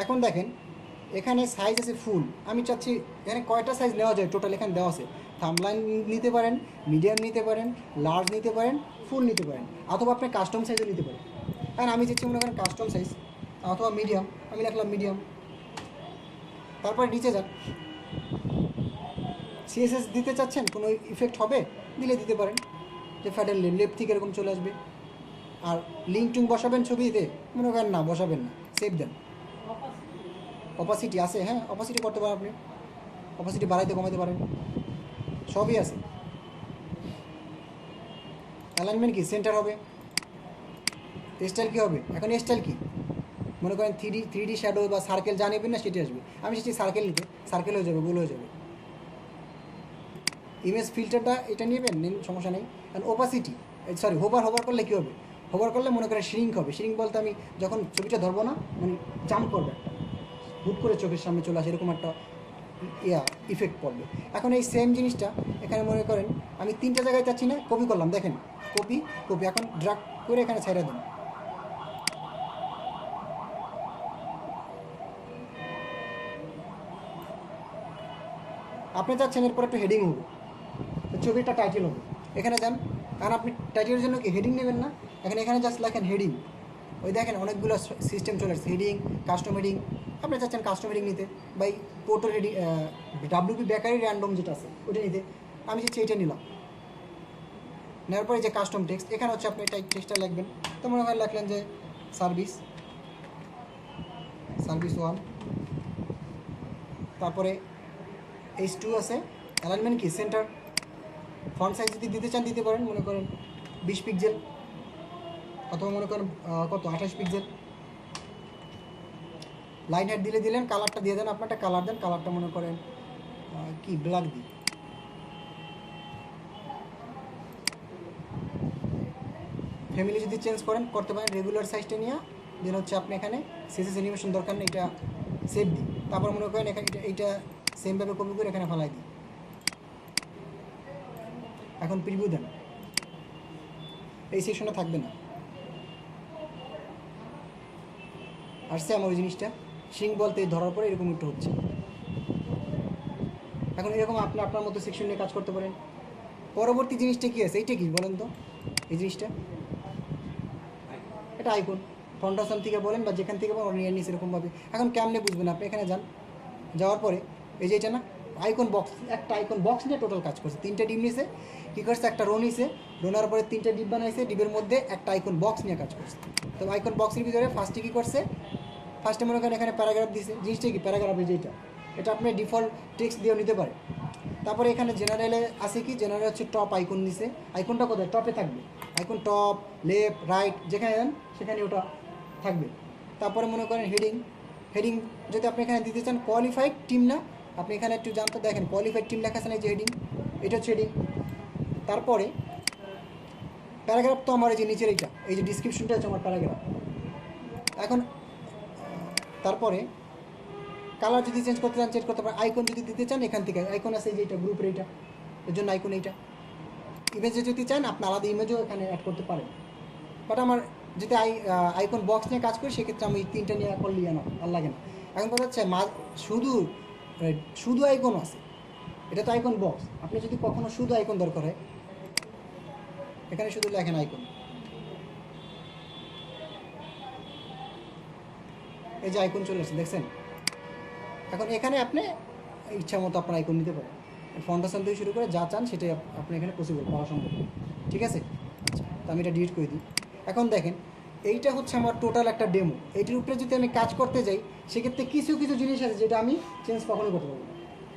এখন দেখেন এখানে সাইজ আছে ফুল, আমি চাচ্ছি এখানে কয়টা সাইজ নেওয়া যায় টোটাল এখানে দেওয়া আছে, থাম্বলাইন নিতে পারেন, মিডিয়াম নিতে পারেন, লার্জ নিতে পারেন, ফুল নিতে পারেন, অথবা আপনি কাস্টম সাইজও নিতে পারেন। কারণ আমি চাচ্ছি মনে করেন কাস্টম সাইজ অথবা মিডিয়াম, আমি লিখলাম মিডিয়াম। তারপরে নিচে যান, সিএসএস দিতে চাচ্ছেন, কোনো ইফেক্ট হবে দিলে দিতে পারেন, যে ফ্যাটের লেফট থেকে এরকম চলে আসবে। আর লিঙ্ক টুঙ্ক বসাবেন ছবিতে, মনে করেন না বসাবেন না, সেভ দেন। অপাসিটি আছে, হ্যাঁ অপাসিটি করতে পারেন, আপনি অপাসিটি বাড়াইতে কমাতে পারেন, সবই আছে। অ্যালাইনমেন্ট কি সেন্টার হবে, স্টাইল কী হবে, এখন স্টাইল কি মনে করেন থ্রি ডি শ্যাডো বা সার্কেল যা নেবেন না সেটি আসবে, আমি সেটি সার্কেল নিতে, সার্কেল হয়ে যাবে, গোল হয়ে যাবে। ইমেজ ফিল্টারটা এটা নেবেন, নিন, সমস্যা নেই। কারণ ওপাসিটি, সরি হোভার করলে কী হবে, হোভার করলে মনে করেন শ্রিঙ্ক হবে, শ্রিঙ্ক বলতে আমি যখন ছবিটা ধরবো না মানে জাম্প করবে একটা, হুট করে চোখের সামনে চলে আসে এরকম একটা ইফেক্ট পড়বে। এখন এই সেম জিনিসটা এখানে মনে করেন আমি 3টে জায়গায় চাচ্ছি না, কপি করলাম, দেখেন কপি, এখন ড্রাগ করে এখানে ছেড়ে দিন। আপনি চাচ্ছেন এরপর একটু হেডিং হবে, ছবিটা টাইটেল হবে, এখানে যান, কারণ আপনি টাইটেলের জন্য কি হেডিং নেবেন না, এখানে জাস্ট লেখেন হেডিং, ওই দেখেন অনেকগুলো সিস্টেম চলে আসছে, হেডিং, কাস্টম হেডিং, আপনি চাচ্ছেন কাস্টম হেডিং নিতে, বা পোর্টো হেডিং, ডাব্লিউপি বেকারি র্যান্ডম যেটা আছে ওইটা নিতে, আমি চাচ্ছি এইটা নিলাম। নেওয়ার পরে যে কাস্টম টেক্সট, এখানে হচ্ছে আপনি টেক্সটটা লিখবেন, তো মনে হয় লিখলেন যে সার্ভিস 1, তারপরে H2 আছে, অ্যালাইনমেন্ট কি সেন্টার, ফন্ট সাইজ যদি দিতে চান দিতে পারেন, মনে করেন 20 পিক্সেল, অথবা মনে করেন কত 28 পিক্সেল। লাইন হেড দিলেন, কালারটা দিয়ে দেন, আপনার একটা কালার দেন, কালারটা মনে করেন কি ব্ল্যাক দিই, ফ্যামিলি যদি চেঞ্জ করতে পারেন, রেগুলার সাইজটা নিয়ে দেন হচ্ছে আপনি এখানে সিএসএস অ্যানিমেশন দরকার নেই, এটা সেভ দিই, তারপর মনে করেন এখানে এইটা সেমভাবে কপি করে এখানে ফেলাই দিই। এখন প্রিভিউ দেন, এই সেকশনে থাকবে না, আসছে আমার ওই জিনিসটা সিং বলতে ধরার পরে এরকম একটু হচ্ছে। এখন এরকম আপনি আপনার মতো সেকশন নিয়ে কাজ করতে পারেন। পরবর্তী জিনিসটা কী আছে, এইটা কি বলেন তো, এই জিনিসটা এটা আইকন, ফাউন্ডেশন থেকে বলেন বা যেখান থেকে বলেন নিয়ে নিস এরকমভাবে। এখন কেমনে বুঝবেন, আপনি এখানে যান, যাওয়ার পরে এই যে এটা না আইকন বক্স, একটা আইকন বক্স নিয়ে টোটাল কাজ করছে, 3টে ডিপ নিয়েছে, কী করছে একটা রো নিয়েছে, রোনার পরে 3টে ডিপ বানাইছে, ডিপের মধ্যে একটা আইকন বক্স নিয়ে কাজ করছে। তো আইকন বক্সের ভিতরে ফার্স্টে কী করছে, ফার্স্টে মনে করেন এখানে প্যারাগ্রাফ দিয়েছে, জিনিসটা কি প্যারাগ্রাফ, এই যেটা এটা আপনি ডিফল্ট টেক্সট দিয়েও নিতে পারে। তারপরে এখানে জেনারেলে আছে কি, জেনারেল হচ্ছে টপ আইকন দিছে, আইকনটা কোথায় টপে থাকবে, আইকন টপ লেফট রাইট যেখানে যান সেখানে ওটা থাকবে। তারপরে মনে করেন হেডিং যদি আপনি এখানে দিতে চান, কোয়ালিফাইড টিম না, আপনি এখানে একটু জানতে দেখেন কোয়ালিফাইড টিম লেখা আছে না, এই যে হেডিং, এটা হচ্ছে হেডিং। তারপরে প্যারাগ্রাফ তো আমার এই যে নিচের এইটা, এই যে ডিসক্রিপশনটা হচ্ছে আমার প্যারাগ্রাফ। এখন তারপরে কালার যদি চেঞ্জ করতে চান চেঞ্জ করতে পারেন, আইকন যদি দিতে চান এখান থেকে আইকন আছে, এই যে এটা গ্রুপের, এইটা এর জন্য আইকন এইটা। ইমেজে যদি চান আপনি আলাদা ইমেজও এখানে অ্যাড করতে পারেন, বাট আমার যদি আইকন বক্স নিয়ে কাজ করি সেক্ষেত্রে আমি 3টা নিয়ে করলেই না, ভালো লাগে না। এখন কথা হচ্ছে শুধু শুধু আইকন আছে, এটা তো আইকন বক্স। আপনি যদি কখনো শুধু আইকন দরকার হয়, এখানে শুধু লেখেন আইকন, এই যে আইকন চলে আসছে দেখছেন। এখন এখানে আপনি ইচ্ছা মতো আপনার আইকন নিতে পারেন, ফাউন্ডেশন থেকে শুরু করে যা চান সেটাই আপনি এখানে পসিবল পাওয়া সম্ভব, ঠিক আছে। আচ্ছা, তো আমি এটা ডিলিট করে দিই। এখন দেখেন এইটা হচ্ছে আমার টোটাল একটা ডেমো। এইটির উপরে যদি আমি কাজ করতে যাই সেক্ষেত্রে কিছু কিছু জিনিস আছে যেটা আমি চেঞ্জ কখনো করতে পারবো না,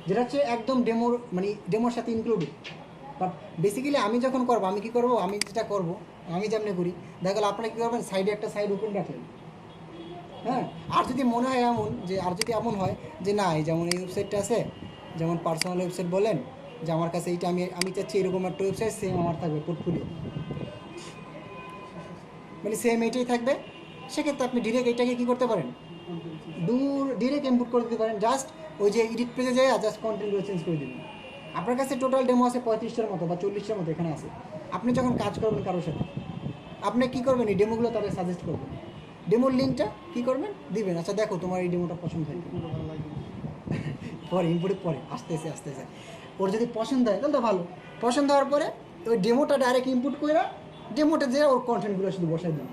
যেটা হচ্ছে একদম ডেমোর মানে ডেমোর সাথে ইনক্লুডেড। বাট বেসিক্যালি আমি যখন করবো আমি কী করবো, আমি যেটা করবো আমি যেমনি করি, দেখা গেলো আপনারা কী করবেন, সাইডে একটা সাইড ওপেন রাখলেন, হ্যাঁ। আর যদি মনে হয় এমন যে, আর যদি এমন হয় যে না এই যেমন এই ওয়েবসাইটটা আছে, যেমন পার্সোনাল ওয়েবসাইট বলেন, যে আমার কাছে এইটা আমি চাচ্ছি এরকম একটা ওয়েবসাইট সেম আমার থাকবে পোর্টফোলিও, মানে সেম এইটাই থাকবে, সেক্ষেত্রে আপনি ডিরেক্ট এইটাকে কী করতে পারেন, ডিরেক্ট ইনপুট করে দিতে পারেন। জাস্ট ওই যে এডিট পেজে যায় জাস্ট কন্টেন্টগুলো চেঞ্জ করে দিবেন। আপনার কাছে টোটাল ডেমো আছে 35টার মতো বা 40টার মতো এখানে আছে। আপনি যখন কাজ করবেন কারোর সাথে, আপনি কী করবেন, এই ডেমোগুলো তাদের সাজেস্ট করবেন, ডেমোর লিঙ্কটা কী করবেন দিবেন, আচ্ছা দেখো তোমার এই ডেমোটা পছন্দ হয়, পরে ইনপুটে পরে আসতেছে ওর যদি পছন্দ হয় তাহলে তো ভালো। পছন্দ হওয়ার পরে ওই ডেমোটা ডাইরেক্ট ইনপুট করে ডেমোটা দিয়ে ওর কন্টেন্টগুলো শুধু বসাই দিন,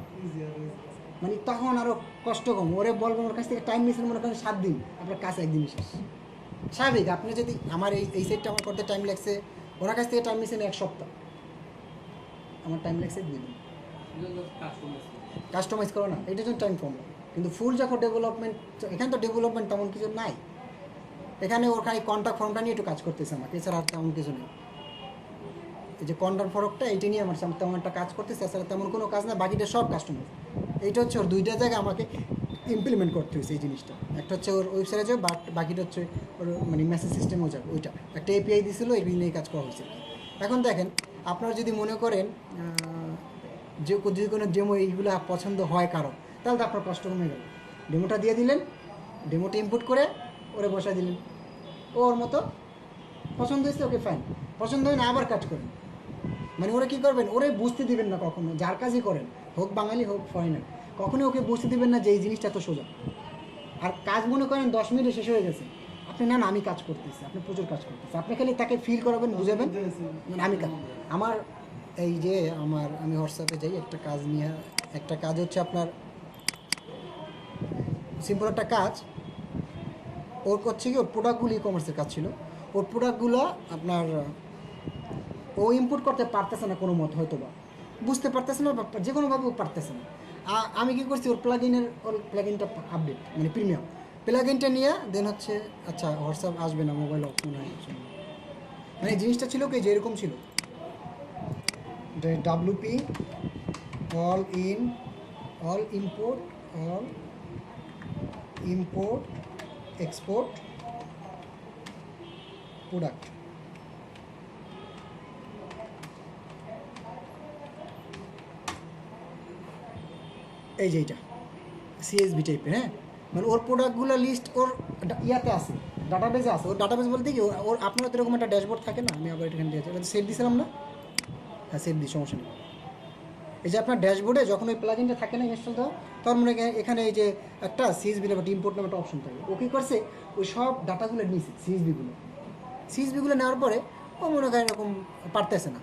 মানে তখন আরও কষ্ট কম। ওরে বলবেন ওর কাছ থেকে টাইম নিয়েছেন মনে করেন 7 দিন, আপনার কাছে একদিন শেষ। স্বাভাবিক, আপনি যদি আমার এই সেটটা আমার করতে টাইম লাগছে, ওনার কাছ থেকে টাইম নিয়েছেন 1 সপ্তাহ, আমার টাইম লাগছে 2 দিন। কাস্টমাইজ করো না, এটার জন্য টাইম কম লাগে, কিন্তু ফুল যখন ডেভেলপমেন্ট, এখানে তো ডেভেলপমেন্ট তেমন কিছু নাই, এখানে ওর খালি কন্ট্যাক্ট ফর্মটা নিয়ে একটু কাজ করতেছে আমাকে, এছাড়া আর তেমন কিছু নেই। এই যে কন্ট্যাক্ট ফর্মটা এইটা নিয়ে আমার তেমন একটা কাজ করতেছে, এছাড়া তেমন কোনো কাজ না, বাকিটা সব কাস্টমাইজ। এইটা হচ্ছে ওর 2টা জায়গায় আমাকে ইমপ্লিমেন্ট করতে হয়েছে এই জিনিসটা। একটা হচ্ছে ওর ওয়েবসাইটে যাবে, বাকিটা হচ্ছে ওর মানে মেসেজ সিস্টেমেও যাবে, ওইটা একটা এপিআই দিয়েছিল, এই নিয়ে কাজ করা হয়েছিল। এখন দেখেন আপনারা যদি মনে করেন যে যদি কোনো ডেমো এইগুলো পছন্দ হয় কারো, তাহলে তো আপনার কষ্ট কমে গেল। ডেমোটা দিয়ে দিলেন, ডেমোটা ইনপুট করে ওরে বসায় দিলেন, ওর মতো পছন্দ হয়েছে ওকে ফাইন, পছন্দ হয় না আবার কাজ করেন। মানে ওরা কী করবেন, ওরে বুঝতে দিবেন না কখনো, যার কাজই করেন হোক বাঙালি হোক ফরেনার, কখনোই ওকে বুঝতে দিবেন না যে এই জিনিসটা এত সোজা। আর কাজ মনে করেন 10 মিনিটে শেষ হয়ে গেছে, আপনি না আমি কাজ করতেছি, আপনি প্রচুর কাজ করতেছি, আপনি খালি তাকে ফিল করাবেন, বুঝাবেন আমি আমার এই যে আমি হোয়াটসঅ্যাপে যাই একটা কাজ নিয়ে, একটা কাজ হচ্ছে আপনার সিম্পল একটা কাজ, ওর করছে কি ওর প্রোডাক্টগুলো ই কমার্সের কাজ ছিল, ওর প্রোডাক্টগুলো আপনার ও ইম্পোর্ট করতে পারতেছে না কোনো মত, হয়তো বা বুঝতে পারতেছে না বা যে কোনোভাবে ও পারতেছে না। আমি কী করছি, ওর প্লাগইনটা আপডেট মানে প্রিমিয়াম প্লাগইনটা নিয়ে দেন হচ্ছে আচ্ছা হোয়াটসঅ্যাপ আসবে না, মোবাইল অফ মনে হয়, মানে এই জিনিসটা ছিল কি যেরকম ছিল WP all import export product, এই যে এইটা CSV টাইপের, হ্যাঁ। মানে ওর প্রোডাক্টগুলো লিস্ট ওর ইয়াতে আছে, ডাটাবেজে আছে। ওর ডাটাবেজ বলতে কি ওর আপনার তো এরকম একটা ড্যাশবোর্ড থাকে না, আমি আবার এখানে দিয়েছি, এটা সেভ দিয়েছিলাম না, হ্যাঁ সেভ দিই, সমস্যা নেই। এই যে আপনার ড্যাশবোর্ডে যখন ওই প্লাগইনটা থাকে না ইনস্টল দেওয়া, তখন মনে হয় এখানে এই যে একটা CSV নামে ইম্পোর্ট নামে একটা অপশন থাকে, ও কী করছে ওই সব ডাটাগুলো নিয়েছে CSV-গুলো নেওয়ার পরে ও মনে করেন এরকম পারতেছে না,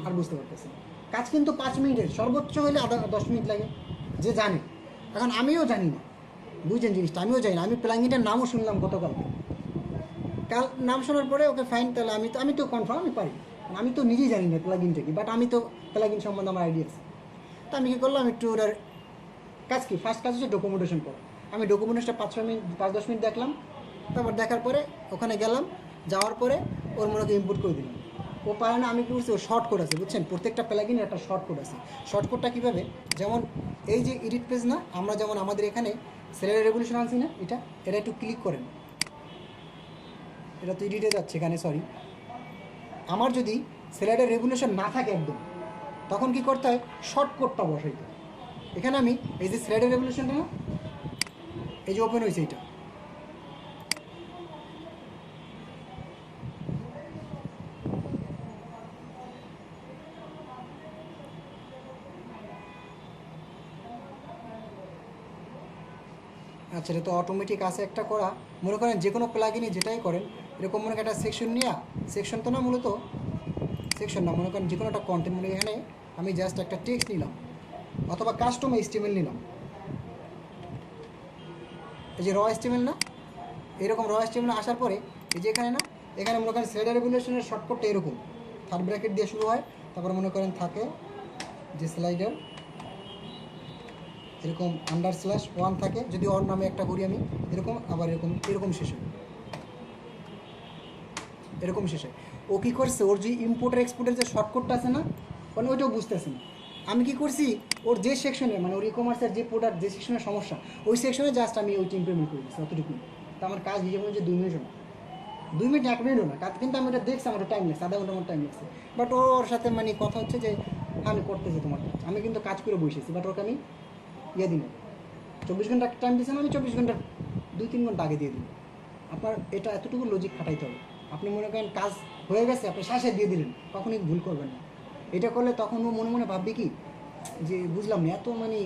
আর বুঝতে পারতেছে না। কাজ কিন্তু 5 মিনিটের, সর্বোচ্চ হলে 10 মিনিট লাগে, যে জানে। এখন আমিও জানি না, বুঝছেন জিনিসটা, আমিও জানি না। আমি প্লাগইনটার নামও শুনলাম কাল নাম শোনার পরে ওকে ফাইন, তাহলে আমি তো কনফার্ম আমি পারি, আমি তো নিজেই জানি না প্লাগইনটা কি, বাট আমি তো প্লাগইন সম্বন্ধে আমার আইডিয়া আছে। তো আমি কী করলাম, একটু ওটার কাজ কি ফার্স্ট কাজ হচ্ছে ডকুমেন্টেশন করা। আমি ডকুমেন্টেশনটা 5-10 মিনিট দেখলাম, তারপর দেখার পরে ওখানে গেলাম, যাওয়ার পরে ওর মনে ইনপুট করে দিলাম। ও পারে না, আমি কী করছি, ও শর্ট কোড আছে বুঝছেন, প্রত্যেকটা প্লাগইনের একটা শর্ট কোড আছে। শর্ট কোডটা কীভাবে, যেমন এই যে এডিট পেজ না, আমরা যেমন আমাদের এখানে স্যালারি রেভলিউশন আনছি না, এটা একটু ক্লিক করেন, এটা তো এডিটে যাচ্ছে এখানে, সরি। আমার যদি স্যালারি রেভলিউশন না থাকে একদম, তখন কি করতে হয়, শর্ট কোডটা বসাইতে হয়। এখানে আমি এই যে স্যালারি রেভলিউশনটা না, এই যে ওপেন হয়েছে, আচ্ছা, এটা তো অটোমেটিক আছে একটা করা। মনে করেন যে কোনো প্লাগইনে যেটাই করেন, এরকম মনে করেন একটা সেকশন নিয়ে, সেকশন তো না মূলত সেকশন না, মনে করেন যে কোনো একটা কন্টেন্ট, মনে এখানে আমি জাস্ট একটা টেক্সট নিলাম অথবা কাস্টম HTML নিলাম, এই যে র HTML না, এরকম র HTML আসার পরে এই যে এখানে না, এখানে মনে করেন স্লাইডার রেগুলেশনের শর্টকাটটা এরকম থার্ড ব্র্যাকেট দিয়ে শুরু হয়, তারপরে মনে করেন থাকে যে স্লাইডার এরকম _1 থাকে, যদি অর নামে একটা করি আমি এরকম, আবার এরকম এরকম শেষ হয়, এরকম শেষ হয়। ও কী করছে, ওর যে ইম্পোর্টার এক্সপোর্টের যে শর্টকাটটা আছে না, মানে ওইটাও বুঝতেছে না। আমি কি করছি, ওর যে সেকশনে মানে ওর ই-কমার্সের যে প্রোডাক্ট যে সেকশনের সমস্যা, ওই সেকশনে জাস্ট আমি ওইটা ইমপ্লিমেন্ট করে দিচ্ছি, অতটুকু। তো আমার কাজ হিসেবে যে 2 মিনিটও না, 2 মিনিট 1 মিনিটও না কাজ, কিন্তু আমি ওটা দেখছি, আমার টাইম লাগছে, আধা ঘন্টা আমার টাইম লাগছে। বাট ওর সাথে মানে কথা হচ্ছে যে আমি করতেছি তোমার কাজ, আমি কিন্তু কাজ করে বসেছি, বাট ওকে আমি ইয়ে দিই না, 24 ঘন্টা টাইম দিয়েছেন, আমি 24 ঘন্টা 2-3 ঘন্টা আগে দিয়ে দিই। আপনার এটা এতটুকু লজিক খাটাইতে হবে। আপনি মনে করেন কাজ হয়ে গেছে, আপনি শ্বাসে দিয়ে দিলেন, কখনই ভুল করবেন না। এটা করলে তখন ও মনে মনে ভাববে কি যে বুঝলাম না, এত মানে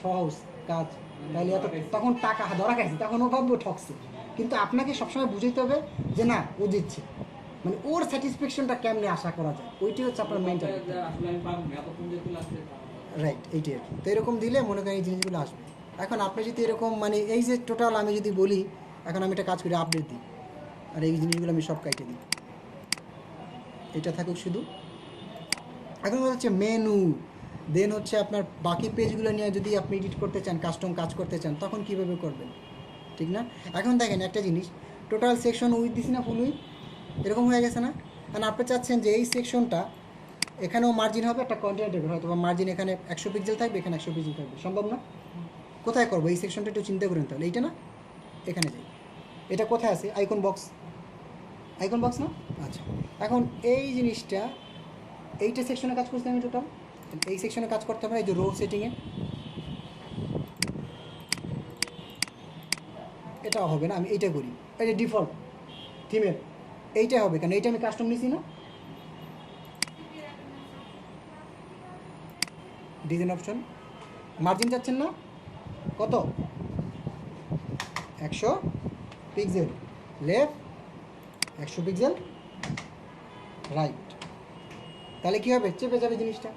সহজ কাজ, তাহলে এত, তখন টাকা ধরা খাইছে, তখন ও ভাববে ঠকছে। কিন্তু আপনাকে সবসময় বুঝাইতে হবে যে না, ও দিচ্ছে, মানে ওর স্যাটিসফ্যাকশনটা কেমনে আশা করা যায়, ওইটাই হচ্ছে আপনার মেন্টাল। রাইট, এইটাই আর কি। তো এরকম দিলে মনে করেন এই জিনিসগুলো আসবে। এখন আপনি যদি এরকম মানে এই যে টোটাল আমি যদি বলি, এখন আমি একটা কাজ করি, আপডেট দিই, আর এই জিনিসগুলো আমি সব কাইটে দিই, এটা থাকুক শুধু। এখন হচ্ছে মেনু, দেন হচ্ছে আপনার বাকি পেজগুলো নিয়ে যদি আপনি এডিট করতে চান, কাস্টম কাজ করতে চান, তখন কীভাবে করবেন, ঠিক না? এখন দেখেন একটা জিনিস, টোটাল সেকশন উইথ দিছি না, ফুল উইথ, এরকম হয়ে গেছে না? কারণ আপনি চাচ্ছেন যে এই সেকশনটা এখানেও মার্জিন হবে, একটা কন্টেন্টের হয়তো বা মার্জিন এখানে 100 পিক্সেল থাকবে, এখানে 100 পিক্সেল থাকবে, সম্ভব না? কোথায় করবো এই সেকশনটা, একটু চিন্তা করেন তাহলে। এইটা না, এখানে যাই, এটা কোথায় আছে, আইকন বক্স, আইকন বক্স না? আচ্ছা, এখন এই জিনিসটা এইটা সেকশনে কাজ করছি আমি টোটাল, এই সেকশনে কাজ করতে হবে, এই যে রো সেটিংয়ে, এটা হবে না, আমি এইটা করি, এই যে ডিফল্ট থিমের এইটাই হবে, কারণ এইটা আমি কাস্টম নিছি না, ডিজাইন অপশন, মার্জিন চাচ্ছেন না কত, 100 পিক্সেল লেফট, 100 পিক্সেল রাইট, তাহলে কী হবে, চেপে যাবে জিনিসটা।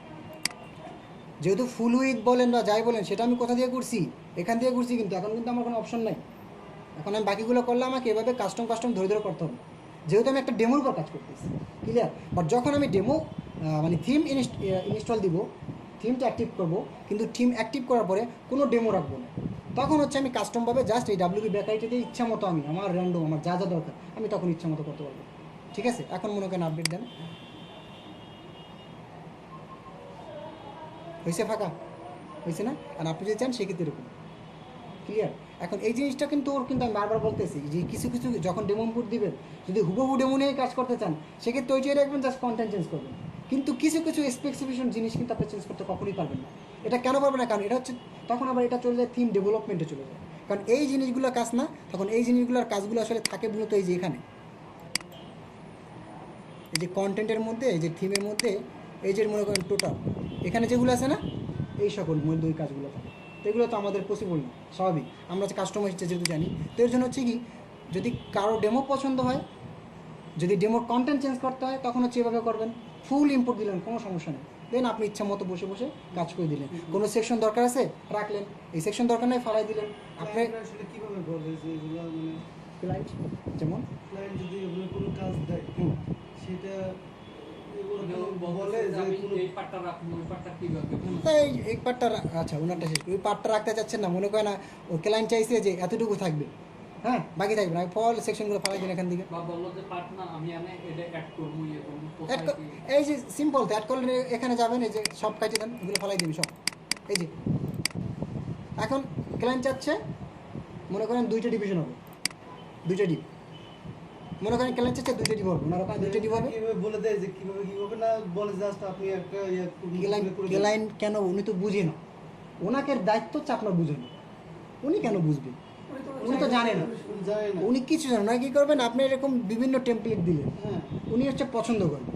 যেহেতু ফুল উইথ বলেন বা যাই বলেন, সেটা আমি কোথা দিয়ে করছি, এখান দিয়ে করছি, কিন্তু এখন কিন্তু আমার কোনো অপশন নাই। এখন আমি বাকিগুলো করলে আমাকে এভাবে কাস্টম ধরে ধরে করতে হবে, যেহেতু আমি একটা ডেমোর উপর কাজ করতেছি, ক্লিয়ার? বাট যখন আমি ডেমো মানে থিম ইনস্টল দিব, থিমটা অ্যাক্টিভ করব, কিন্তু থিম অ্যাক্টিভ করার পরে কোনো ডেমো রাখবো না, তখন হচ্ছে আমি কাস্টমভাবে জাস্ট এই WP ব্যাকআইটে দিয়ে ইচ্ছা মতো আমি আমার র্যান্ডম আমার যা যা দরকার আমি তখন ইচ্ছা মতো করতে পারবো, ঠিক আছে? এখন মনে করেন আপডেট দেন, হয়েছে, ফাঁকা হয়েছে না? আর আপনি যদি চান সেক্ষেত্রে এরকম, ক্লিয়ার? এখন এই জিনিসটা কিন্তু ওর কিন্তু আমি বারবার বলতেছি যে কিছু কিছু যখন ডেমো ইনপুট দিবেন, যদি হুবহু ডেমো নিয়ে কাজ করতে চান, সেক্ষেত্রে ওইটাই রাখবেন, জাস্ট কন্টেন্ট চেঞ্জ করবেন। কিন্তু কিছু কিছু স্পেসিফিকেশন জিনিস কিন্তু আপনি চেঞ্জ করতে কখনোই পারবেন না। এটা কেন পারবেন না? কারণ এটা হচ্ছে তখন আবার এটা চলে যায় থিম ডেভেলপমেন্টে চলে যায়, কারণ এই জিনিসগুলোর কাজ না, তখন এই জিনিসগুলোর কাজগুলো আসলে থাকে মূলত এই যে এখানে, এই যে কন্টেন্টের মধ্যে, এই যে থিমের মধ্যে, এই যে মনে করেন টোটাল এখানে যেগুলো আছে না, এই সকল মধ্যে ওই কাজগুলো থাকে। তো এগুলো তো আমাদের পসিবল না, স্বাভাবিক, আমরা হচ্ছে কাস্টমাইজ যেহেতু জানি। তো এর জন্য হচ্ছে কি, যদি কারো ডেমো পছন্দ হয়, যদি ডেমোর কন্টেন্ট চেঞ্জ করতে হয়, তখন হচ্ছে এভাবে করবেন, ফুল ইনপুট দিলেন, কোনো সমস্যা নেই, দেন আপনি ইচ্ছা মতো বসে বসে কাজ করে দিলেন। কোনো সেকশন দরকার আছে রাখলেন, এই সেকশন দরকার নেই ফালাই দিলেন। আপনি আসলে কিভাবে বলে যে এগুলো মানে ক্লায়েন্ট যেমন ক্লায়েন্ট যদি এগুলো কোনো কাজ দেয়, সেটা এগুলো বলে যে কোনো এই পার্টটা রাখবো, ওই পার্টটা কিভাবে এই পার্টটা, আচ্ছা ওনারটা শেষ, ওই পার্টটা রাখতে চাচ্ছেন না, মনে করে না ও ক্লায়েন্ট চাইছে যে এতটুকু থাকবে, হ্যাঁ বাকি থাকবে না, ফল সেকশনগুলো ফালাই দিন এখান থেকে। বা বললো যে পার্ট না আমি এনে এটা অ্যাড করবো, ইয়ে করবো, অ্যাড কোথায় কি এই যে সিম্পল তো অ্যাড করলে এখানে যাবেন, এই যে সব কাটে দেন, এগুলো ফালাই দিবি সব, এই যে এখন ক্লায়েন্ট চাচ্ছে মনে করেন 2টা ডিভিশন হবে, 2টা ডিপ, মনে করেন ক্লায়েন্ট চাচ্ছে 2টা ডিপ হবে, ওনার ওখানে 2টা ডিপ হবে। কিভাবে বলে দেয় যে কিভাবে কি হবে না, বলে জাস্ট আপনি একটা ক্লায়েন্ট কেন, উনি তো বুঝে না, ওনাকে দায়িত্ব হচ্ছে আপনার বুঝেন, উনি কেন বুঝবে, উনি তো জানে না, যায় না। উনি কিছু জানেন না। কী করবেন, আপনি এরকম বিভিন্ন টেমপ্লেট দিলেন, হ্যাঁ, উনি হচ্ছে পছন্দ করবেন,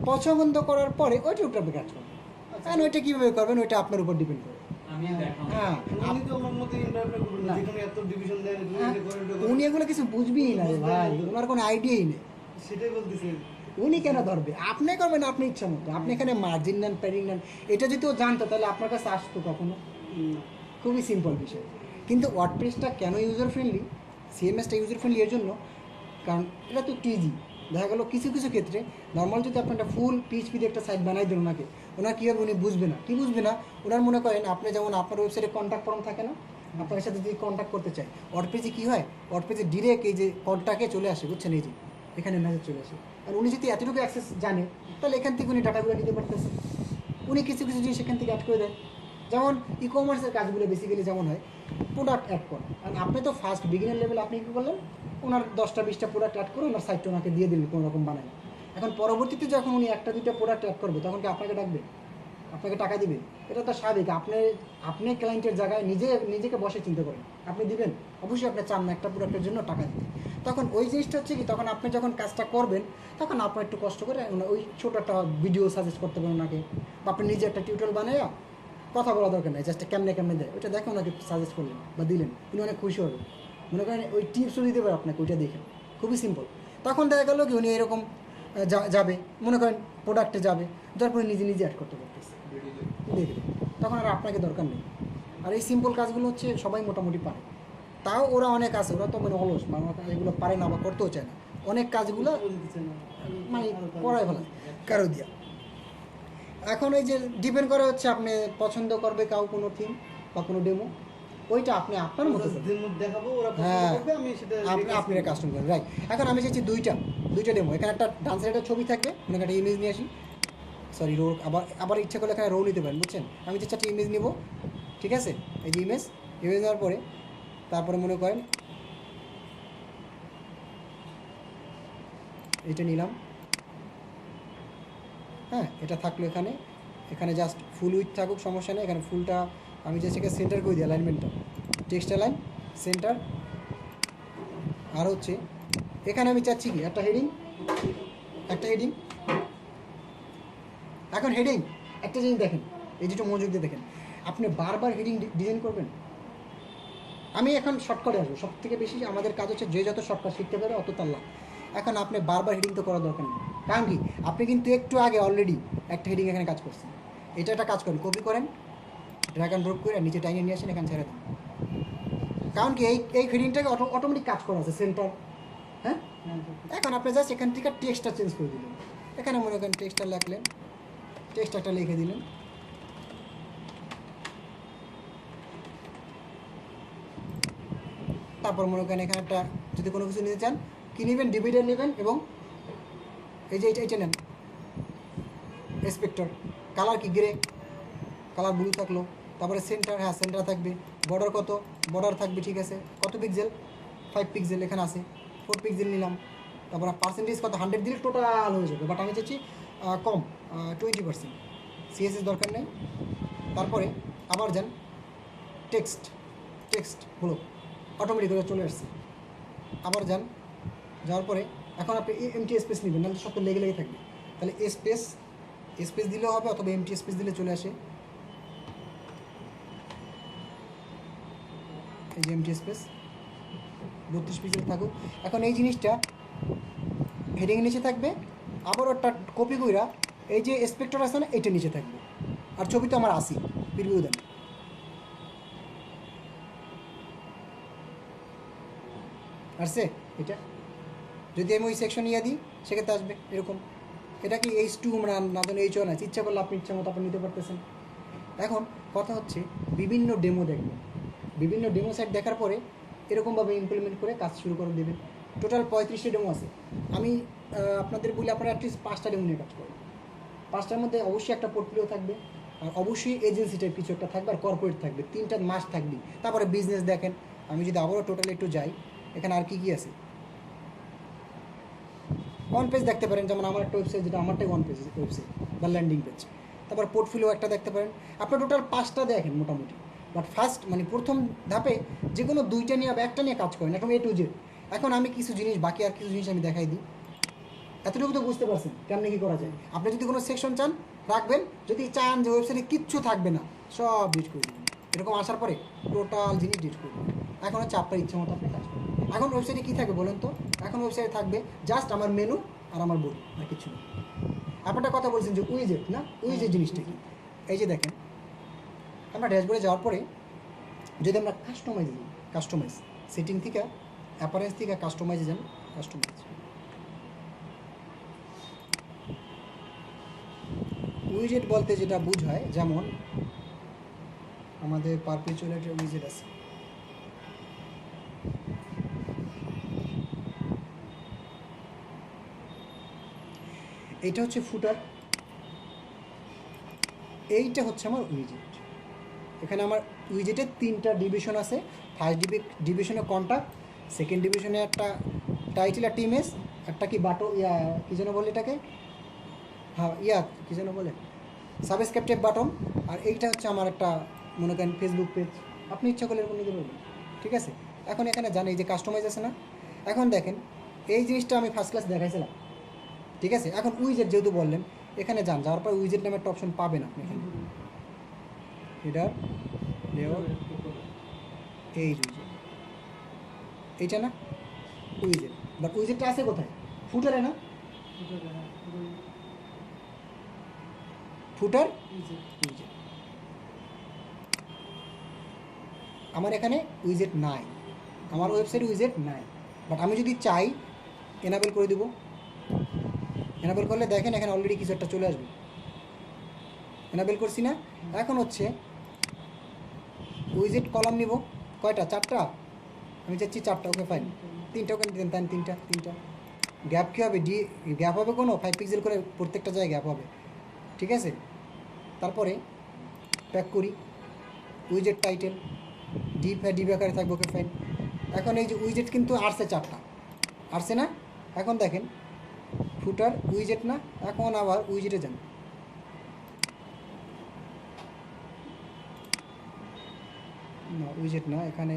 পছন্দ করার পরে ওইটা উপরে আপনি কাজ করবেন, কারণ ওইটা কীভাবে করবেন ওইটা আপনার উপর ডিপেন্ড করে। আমি দেখাবো। হ্যাঁ উনি তো আমার মতে ইন্টারপ্রেট করবেন না, না। যেখানে এত ডিভিশন দেয় তুমি হ্যাঁ, এটা করো, এটা করো। উনি এগুলো কিছু বুঝবেই না রে ভাই, ওনার কোনো আইডিয়াই নেই। সেটাই বলতেছে। উনি কেন ধরবে? আপনি করবেন আপনি ইচ্ছা মতো, আপনি এখানে মার্জিন নেন, প্যারিং নেন, এটা যদি ও জানতো তাহলে আপনার কাছে আসতো কখনো? খুবই সিম্পল বিষয়। কিন্তু ওয়ার্ডপ্রেসটা কেন ইউজার ফ্রেন্ডলি, সিএমএসটা ইউজার ফ্রেন্ডলি এর জন্য, কারণ এটা তো টিজি। দেখা গেলো কিছু কিছু ক্ষেত্রে নর্মাল যদি আপনি একটা ফুল পিএইচপি দিয়ে একটা সাইট বানাই দেন ওনাকে, ওনার কী হবে উনি বুঝবে না। কি বুঝবে না? ওনার মনে করেন আপনি যেমন আপনার ওয়েবসাইটে কন্ট্যাক্ট ফর্ম থাকে না, আপনার সাথে যদি কন্ট্যাক্ট করতে চায়, ওয়ার্ডপ্রেসে কী হয়, ওয়ার্ডপ্রেসে ডিরেক্ট এই যে কলটাকে চলে আসে, বুঝছেন, এই যে এখানে মেসেজ চলে আসে। আর উনি যদি এতটুকু অ্যাক্সেস জানে তাহলে এখান থেকে উনি ডাটাগুলো নিতে পারতেছে। উনি কিছু কিছু জিনিস এখান থেকে অ্যাড করে দেয়। যেমন ই কমার্সের কাজগুলো বেসিক্যালি যেমন হয় প্রোডাক্ট অ্যাড করা, আর আপনি তো ফার্স্ট বিগিনার লেভেল, আপনি কী করলেন, ওনার 10টা-20টা প্রোডাক্ট অ্যাড করে ওনার সাইটটা ওনাকে দিয়ে দিলেন কোনো রকম বানায়। এখন পরবর্তীতে যখন উনি 1টা-2টা প্রোডাক্ট অ্যাড করবে তখন কি আপনাকে ডাকবে? আপনাকে টাকা দিবে? এটা তো স্বাভাবিক। আপনি ক্লায়েন্টের জায়গায় নিজেকে বসে চিন্তা করেন, আপনি দিবেন? অবশ্যই আপনি চান না একটা প্রোডাক্টের জন্য টাকা দিতে। তখন ওই জিনিসটা হচ্ছে কি, তখন আপনি যখন কাজটা করবেন তখন আপনার একটু কষ্ট করে ওই ছোটো একটা ভিডিও সাজেস্ট করতে পারেন ওনাকে, বা আপনি নিজে একটা টিউটোরিয়াল বানাইয়া, কথা বলা দরকার নেই, জাস্ট কেমনে কেমনে দেয় ওইটা দেখে ওনাকে সাজেস্ট করলেন বা দিলেন, উনি অনেক খুশি হবে। মনে করেন ওই টিপসও দিতে পারে আপনাকে, ওইটা দেখে খুবই সিম্পল। তখন দেখা গেলো কি উনি এরকম যাবে, মনে করেন প্রোডাক্টে যাবে, তারপরে নিজে নিজে অ্যাড করতে পারতেছে, দেখবে, তখন আর আপনাকে দরকার নেই। আর এই সিম্পল কাজগুলো হচ্ছে সবাই মোটামুটি পারে। তাও ওরা অনেক আছে, ওরা তো মানে অলস, মানে ওরা এগুলো পারে না বা করতেও চায় না, অনেক কাজগুলো বলতেছে না। মানে করাই ভালো কারো দিয়া। এখন এই যে ডিপেন্ড করে হচ্ছে আপনি পছন্দ করবে কাউ কোনো থিম বা কোনো ডেমো, ওইটা আপনি আপনার মতো করবেন। ডেমো দেখাবো, ওরা পছন্দ হ্যাঁ, করবে, আমি সেটা আপনারা কাস্টম করেন, রাইট। এখন আমি চাইছি দুইটা ডেমো। এখানে একটা ডান্সের একটা ছবি থাকবে, মানে একটা ইমেজ নিয়ে আসি, সরি রো, আবার ইচ্ছা করলে এখানে রো নিতে পারেন, বুঝছেন। আমি চাচ্ছি একটা ইমেজ নিব, ঠিক আছে, এই যে ইমেজ নেওয়ার পরে তারপরে মনে করেন এটা নিলাম, হ্যাঁ, এটা থাকলো এখানে জাস্ট ফুল উইথ থাকুক, সমস্যা নেই। এখানে ফুলটা আমি জাস্ট এখানে সেন্টার করে দিই, অ্যালাইনমেন্টটা টেক্সট অ্যালাইন সেন্টার। আর হচ্ছে এখানে আমি চাচ্ছি কি একটা হেডিং। এখন হেডিং একটা জিনিস দেখেন, এই যেটা মনোযোগ দিয়ে দেখেন, আপনি বারবার হেডিং ডিজাইন করবেন। আমি এখন শর্টকাটে আসবো, সব থেকে বেশি আমাদের কাজ হচ্ছে যে যত শর্টকাট শিখতে পারে অত তার লাভ। এখন আপনি বারবার হেডিং তো করার দরকার নেই, কারণ কি আপনি কিন্তু একটু আগে অলরেডি একটা হেডিং এখানে কাজ করছেন। এটা একটা কাজ করেন, কপি করেন, ড্র্যাগ অ্যান্ড ড্রপ করে নিচে টাইনে নিয়ে আসেন, এখানে ছেড়ে দেন। কারণ কি এই হেডিংটাকে অটোমেটিক কাজ করা আছে সেন্টার, হ্যাঁ। এখন আপনি জাস্ট এখান থেকে টেক্সটটা চেঞ্জ করে দিলেন, এখানে মনে করেন টেক্সটটা লিখলেন, টেক্সট একটা লিখে দিলেন, তারপর মনে করেন এখানে একটা যদি কোনো কিছু নিতে চান, কী নেবেন, ডিভিডেন্ড নেবেন, এবং এই যে এটা নেন এসপেক্টর, কালার কি গ্রে, কালার ব্লু থাকলো, তারপরে সেন্টার, হ্যাঁ সেন্টার থাকবে, বর্ডার কত, বর্ডার থাকবে, ঠিক আছে, কত পিক্সেল, 5 পিক্সেল এখানে আছে, 4 পিক্সেল নিলাম, তারপর পার্সেন্টেজ কত, 100 দিলে টোটাল হয়ে যাবে, বাট আমি চাচ্ছি কম 20%, সিএসএস দরকার নেই। তারপরে আবার যান টেক্সট হলো অটোমেটিক করে চলে আসছে, আবার যাওয়ার পরে এখন আপনি এমটি স্পেস নেবেন, নাহলে সব তো লেগে থাকবে, তাহলে স্পেস দিলেও হবে, অথবা এমটি স্পেস দিলে চলে আসে, এই যে এমটি স্পেস 32 পিক্সেল থাকুক। এখন এই জিনিসটা হেডিং নিচে থাকবে, আবার ওটা কপি কইরা এই যে স্পেক্টর আছে না, এইটা নিচে থাকবে, আর ছবি তো আমার আসি প্রিভিউ দেন, আসছে এটা। যদি আমি ওই সেকশন ইয়ে দিই সেক্ষেত্রে আসবে এরকম, এটা কি H2 না ধরুন H1 আছে, ইচ্ছা করলে আপনি ইচ্ছা মতো আপনি নিতে পারতেছেন। এখন কথা হচ্ছে বিভিন্ন ডেমো দেখবেন, বিভিন্ন ডেমো সাইট দেখার পরে এরকমভাবে ইমপ্লিমেন্ট করে কাজ শুরু করে দেবেন। টোটাল 35টা ডেমো আছে, আমি আপনাদের বলি আপনারা অ্যাটলিস্ট 5টা ডেমো নিয়ে কাজ করবেন। 5টার মধ্যে অবশ্যই একটা পোর্টফোলিও থাকবে, আর অবশ্যই এজেন্সি টাইপ কিছু একটা থাকবে, আর কর্পোরেট থাকবে, 3টা মাস থাকবে। তারপরে বিজনেস দেখেন, আমি যদি আবারও টোটালি একটু যাই, এখানে আর কী আছে, ওয়ান পেজ দেখতে পারেন, যেমন আমার একটা ওয়েবসাইট, যেটা আমারটাই ওয়ান পেজ ওয়েবসাইট বা ল্যান্ডিং পেজ। তারপর পোর্টফোলিও একটা দেখতে পারেন, আপনার টোটাল 5টা দেখেন মোটামুটি। বাট ফার্স্ট মানে প্রথম ধাপে যে কোনো 2টা নিয়ে বা একটা নিয়ে কাজ করেন, এখন A to Z। এখন আমি কিছু জিনিস বাকি আর কিছু জিনিস আমি দেখাই দিই, এতটুকু তো বুঝতে পারছেন কেমনি কী করা যায়। আপনি যদি কোনো সেকশন চান রাখবেন, যদি চান যে ওয়েবসাইটে কিচ্ছু থাকবে না, সব ডিলিট করে দেবেন, এরকম আসার পরে টোটাল জিনিস ডিলিট করবেন। এখন হচ্ছে আপনার ইচ্ছা মতো আপনি কাজ করবেন। এখন ওয়েবসাইটে কী থাকবে বলেন তো? এখন ওয়েবসাইটে থাকবে জাস্ট আমার মেনু আর আমার বডি, আর কিছু না। আপনারটা কথা বলছেন যে উইজেট, না উইজেট জিনিসটা কি? এই যে দেখেন, আমরা ড্যাশবোর্ডে যাওয়ার পরে যদি আমরা কাস্টমাইজ সেটিং থেকে অ্যাপারেন্স থেকে কাস্টমাইজে যান, কাস্টমাইজ উইজেট বলতে যেটা বোঝায়, যেমন আমাদের পারপেচুয়াল একটা উইজেট আছে, এইটা হচ্ছে ফুটার, এইটা হচ্ছে আমার উইজেট। এখানে আমার উইজেটের 3টা ডিভিশন আছে। ফার্স্ট ডিভিশনে কন্ট্যাক্ট, সেকেন্ড ডিভিশনে একটা টাইটেল একটা ইমেজ, একটা কি কী যেন বলে এটাকে, হ্যাঁ কী যেন বলে সাবস্ক্রাইব বাটন, আর এইটা হচ্ছে আমার একটা মনে করেন ফেসবুক পেজ। আপনি ইচ্ছা করলে এরকম নিতে পারবেন, ঠিক আছে। এখন এখানে জানি যে কাস্টমাইজ আছে না, এখন দেখেন এই জিনিসটা আমি ফার্স্ট ক্লাস দেখাইছিলাম, ঠিক আছে। এখন উইজেট যেহেতু বললেন, এখানে যাওয়ার পর উইজেট নামে একটা অপশন পাবেন আপনি এখানে, হেডার লেআউট, এই উইজেট, এইটা না উইজেট, বাট উইজেটটা আছে কোথায়? ফুটারে না, ফুটার উইজেট। আমার এখানে উইজেট নাই, আমার ওয়েবসাইটে উইজেট নাই, বাট আমি যদি চাই এনাবেল করে দেবো। এনাবেল করলে দেখেন এখানে অলরেডি কিছু একটা চলে আসবে। এনাবেল করছি না, এখন হচ্ছে উইজেট কলাম নিব কয়টা? 4টা, আমি চাচ্ছি 4টা, ওকে ফাইন। 3টা ওখানে দেন, তাই 3টা গ্যাপ কী হবে? গ্যাপ হবে কোনো 5 পিক্সেল করে, প্রত্যেকটা জায়গায় গ্যাপ হবে, ঠিক আছে। তারপরে প্যাক করি, উইজেট টাইটেল ডি আকারে থাকবে, ওকে ফাইন। এখন এই যে উইজেট কিন্তু আসছে 4টা, আসছে না। এখন দেখেন ফুটার উইজেট না, এখন আবার উইজেটে যান, না উইজেট না, এখানে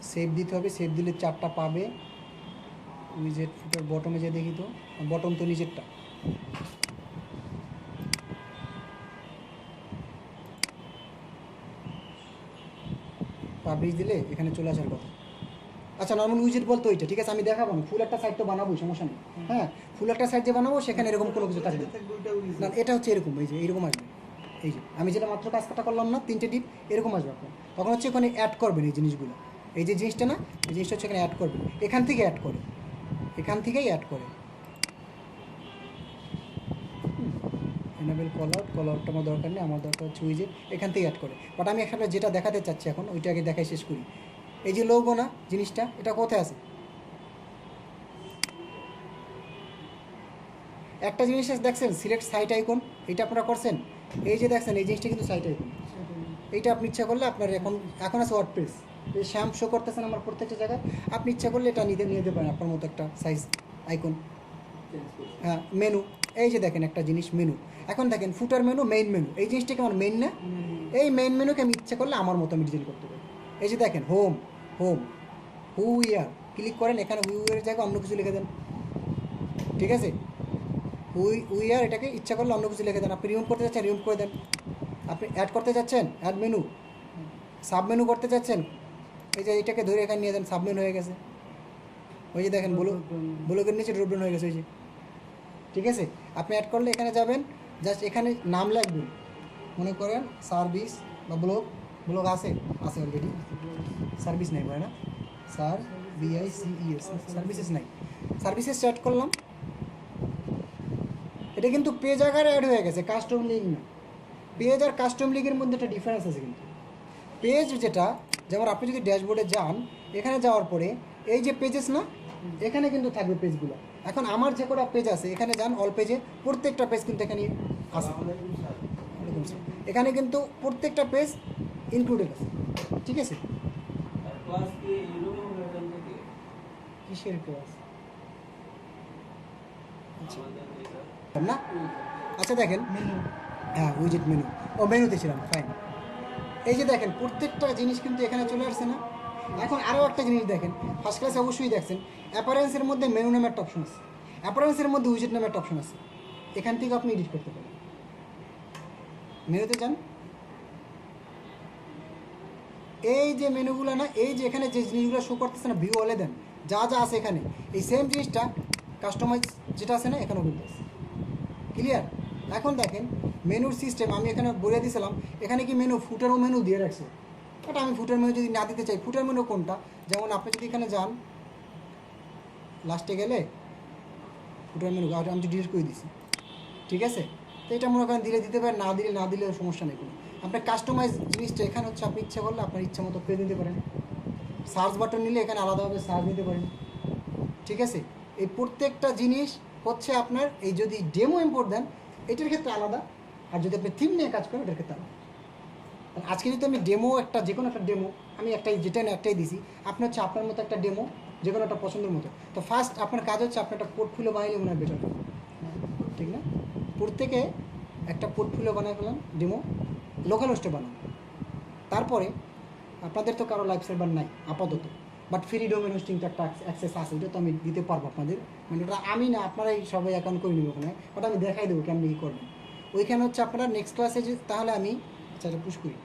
সেভ দিতে হবে, সেভ দিলে 4টা পাবে। উইজেট ফুটার বটমে যে দেখি তো, বটম তো নিচেরটা, পাবলিশ দিলে এখানে চলে আসার কথা। আচ্ছা নর্মাল উইজেট বলতে ওইটা, ঠিক আছে, আমি দেখাবো না, ফুল একটা সাইট তো বানাবোই, সমস্যা নেই। হ্যাঁ, ফুল একটা সাইট যে বানাবো সেখানে এরকম কোনো কিছু থাকবে না, এটা হচ্ছে এরকম, এই যে এইরকম আসবে, এই যে আমি যেটা মাত্র কাজটা করলাম না, 3টে ডিপ এরকম আসবে আপনার। তখন হচ্ছে ওখানে অ্যাড করবেন এই জিনিসগুলো, এই যে জিনিসটা না, এই জিনিসটা হচ্ছে এখানে অ্যাড করবেন, এখান থেকে অ্যাড করে, এখান থেকেই অ্যাড করে। এনাবেল কল আউটটা আমার দরকার নেই, আমার দরকার হচ্ছে উইজেট, এখান থেকে অ্যাড করে। বাট আমি এখানে যেটা দেখাতে চাচ্ছি এখন, ওইটা আগে দেখাই শেষ করি। এই যে লোগো না জিনিসটা, এটা কোথায় আছে? একটা জিনিস দেখছেন সিলেক্ট সাইট আইকন, এটা আপনারা করছেন, এই যে দেখছেন এই জিনিসটা কিন্তু সাইট আইকন, এইটা আপনি ইচ্ছা করলে আপনার এখন আছে ওয়ার্ডপ্রেস, এই শ্যাম্প শো করতেছেন আমার প্রত্যেকটা জায়গায়, আপনি ইচ্ছা করলে এটা নিতে পারেন আপনার মতো একটা সাইজ আইকন। হ্যাঁ, মেনু, এই যে দেখেন একটা জিনিস মেনু, এখন দেখেন ফুটার মেনু, মেইন মেনু, এই জিনিসটাকে আমার মেইন না, এই মেইন মেনুকে আমি ইচ্ছা করলে আমার মতো আমি ডিজাইন করতে পারি। এই যে দেখেন হোম হু ইয়ার, ক্লিক করেন, এখানে হুইয়ার জায়গায় অন্য কিছু লিখে দেন, ঠিক আছে। উইয়ার এটাকে ইচ্ছা করলে অন্য কিছু লিখে দেন। আপনি রিমুভ করতে যাচ্ছেন রিমুভ করে দেন, আপনি অ্যাড করতে যাচ্ছেন অ্যাড মেনু, সাব মেনু করতে যাচ্ছেন, এই যে এটাকে ধরে এখানে নিয়ে যান, সাব মেনু হয়ে গেছে। ওই যে দেখেন ব্লকের নিচে ড্রপডাউন হয়ে গেছে, ওই যে, ঠিক আছে। আপনি অ্যাড করলে এখানে যাবেন, জাস্ট এখানে নাম লিখবেন, মনে করেন সার্ভিস বা ব্লগ আছে অলরেডি, সার্ভিস নেই ভাই না, SERVICES, সার্ভিসেস নাই, সার্ভিসেস স্টার্ট করলাম। এটা কিন্তু পেজ আকারে অ্যাড হয়ে গেছে, কাস্টম লিঙ্ক না। পেজ আর কাস্টম লিঙ্কের মধ্যে একটা ডিফারেন্স আছে কিন্তু। পেজ যেটা, যেমন আপনি যদি ড্যাশবোর্ডে যান, এখানে যাওয়ার পরে এই যে পেজেস না, এখানে কিন্তু থাকবে পেজগুলো। এখন আমার যে কটা পেজ আছে এখানে যান, অল পেজে প্রত্যেকটা পেজ কিন্তু এখানে আছে, এখানে কিন্তু প্রত্যেকটা পেজ ইনক্লুডেড আছে, ঠিক আছে। কিসের ক্লাস না? আচ্ছা দেখেন, হ্যাঁ উইজেট মেনু, ও মেনুতে ছিলাম, ফাইন। এই যে দেখেন প্রত্যেকটা জিনিস কিন্তু এখানে চলে আসছে না। এখন আরও একটা জিনিস দেখেন, ফার্স্ট ক্লাসে অবশ্যই দেখছেন, অ্যাপারেন্সের মধ্যে মেনু নামে একটা অপশন আছে, অ্যাপারেন্সের মধ্যে উইজেট নামে একটা অপশন আছে, এখান থেকে আপনি এডিট করতে পারেন। মেনুতে যান, এই যে মেনুগুলো না, এই যে এখানে যে জিনিসগুলো শো করতেছে না, ভিউ অলে দেন, যা যা আছে এখানে, এই সেম জিনিসটা কাস্টমাইজ যেটা আছে না এখানেও কিন্তু আছে। ক্লিয়ার? এখন দেখেন মেনুর সিস্টেম আমি এখানে বলে দিয়েছিলাম, এখানে কি মেনু ফুটারও মেনু দিয়ে রাখছে, বাট আমি ফুটার মেনু যদি না দিতে চাই, ফুটার মেনু কোনটা, যেমন আপনি যদি এখানে যান লাস্টে গেলে ফুটার মেনু আমি তো ডিলিট করে দিছি, ঠিক আছে? তো এটা মনে করেন দিলে দিতে পারেন, না দিলেও সমস্যা নেই কোনো। আপনার কাস্টমাইজ জিনিসটা এখানে হচ্ছে আপনি ইচ্ছা করলে আপনার ইচ্ছা মতো পেয়ে দিতে পারেন। সার্চ বাটন নিলে এখানে আলাদাভাবে সার্চ দিতে পারেন, ঠিক আছে? এই প্রত্যেকটা জিনিস হচ্ছে আপনার, এই যদি ডেমো ইম্পোর্ট দেন এটার ক্ষেত্রে আলাদা, আর যদি আপনি থিম নিয়ে কাজ করেন এটার ক্ষেত্রে আলাদা। আজকে যদি আমি ডেমো একটা, যে কোনো একটা ডেমো আমি একটাই দিছি, আপনি হচ্ছে আপনার মতো একটা ডেমো যে কোনো একটা পছন্দের মতো। তো ফার্স্ট আপনার কাজ হচ্ছে আপনার একটা পোর্টফোলিও বানাইলে মনে হয় বেটার, ঠিক না? প্রত্যেকে একটা পোর্টফোলিও বানায় ফেলাম, ডেমো লোকাল হোস্টে বানান। তারপরে আপনাদের তো কারো লাইফ সার্ভার নাই আপাতত, বাট ফ্রি ডোমেন হোস্টিং তো একটা অ্যাক্সেস আছে, এটা তো আমি দিতে পারবো আপনাদের, মানে ওটা আমি না, আপনারাই সবাই অ্যাকাউন্ট করে নেবো ওখানে, বাট আমি দেখাই দেবো কেমনি কী করবেন। ওইখানে হচ্ছে আপনারা নেক্সট ক্লাসে যে, তাহলে আমি আচ্ছা এটা পুশ করি।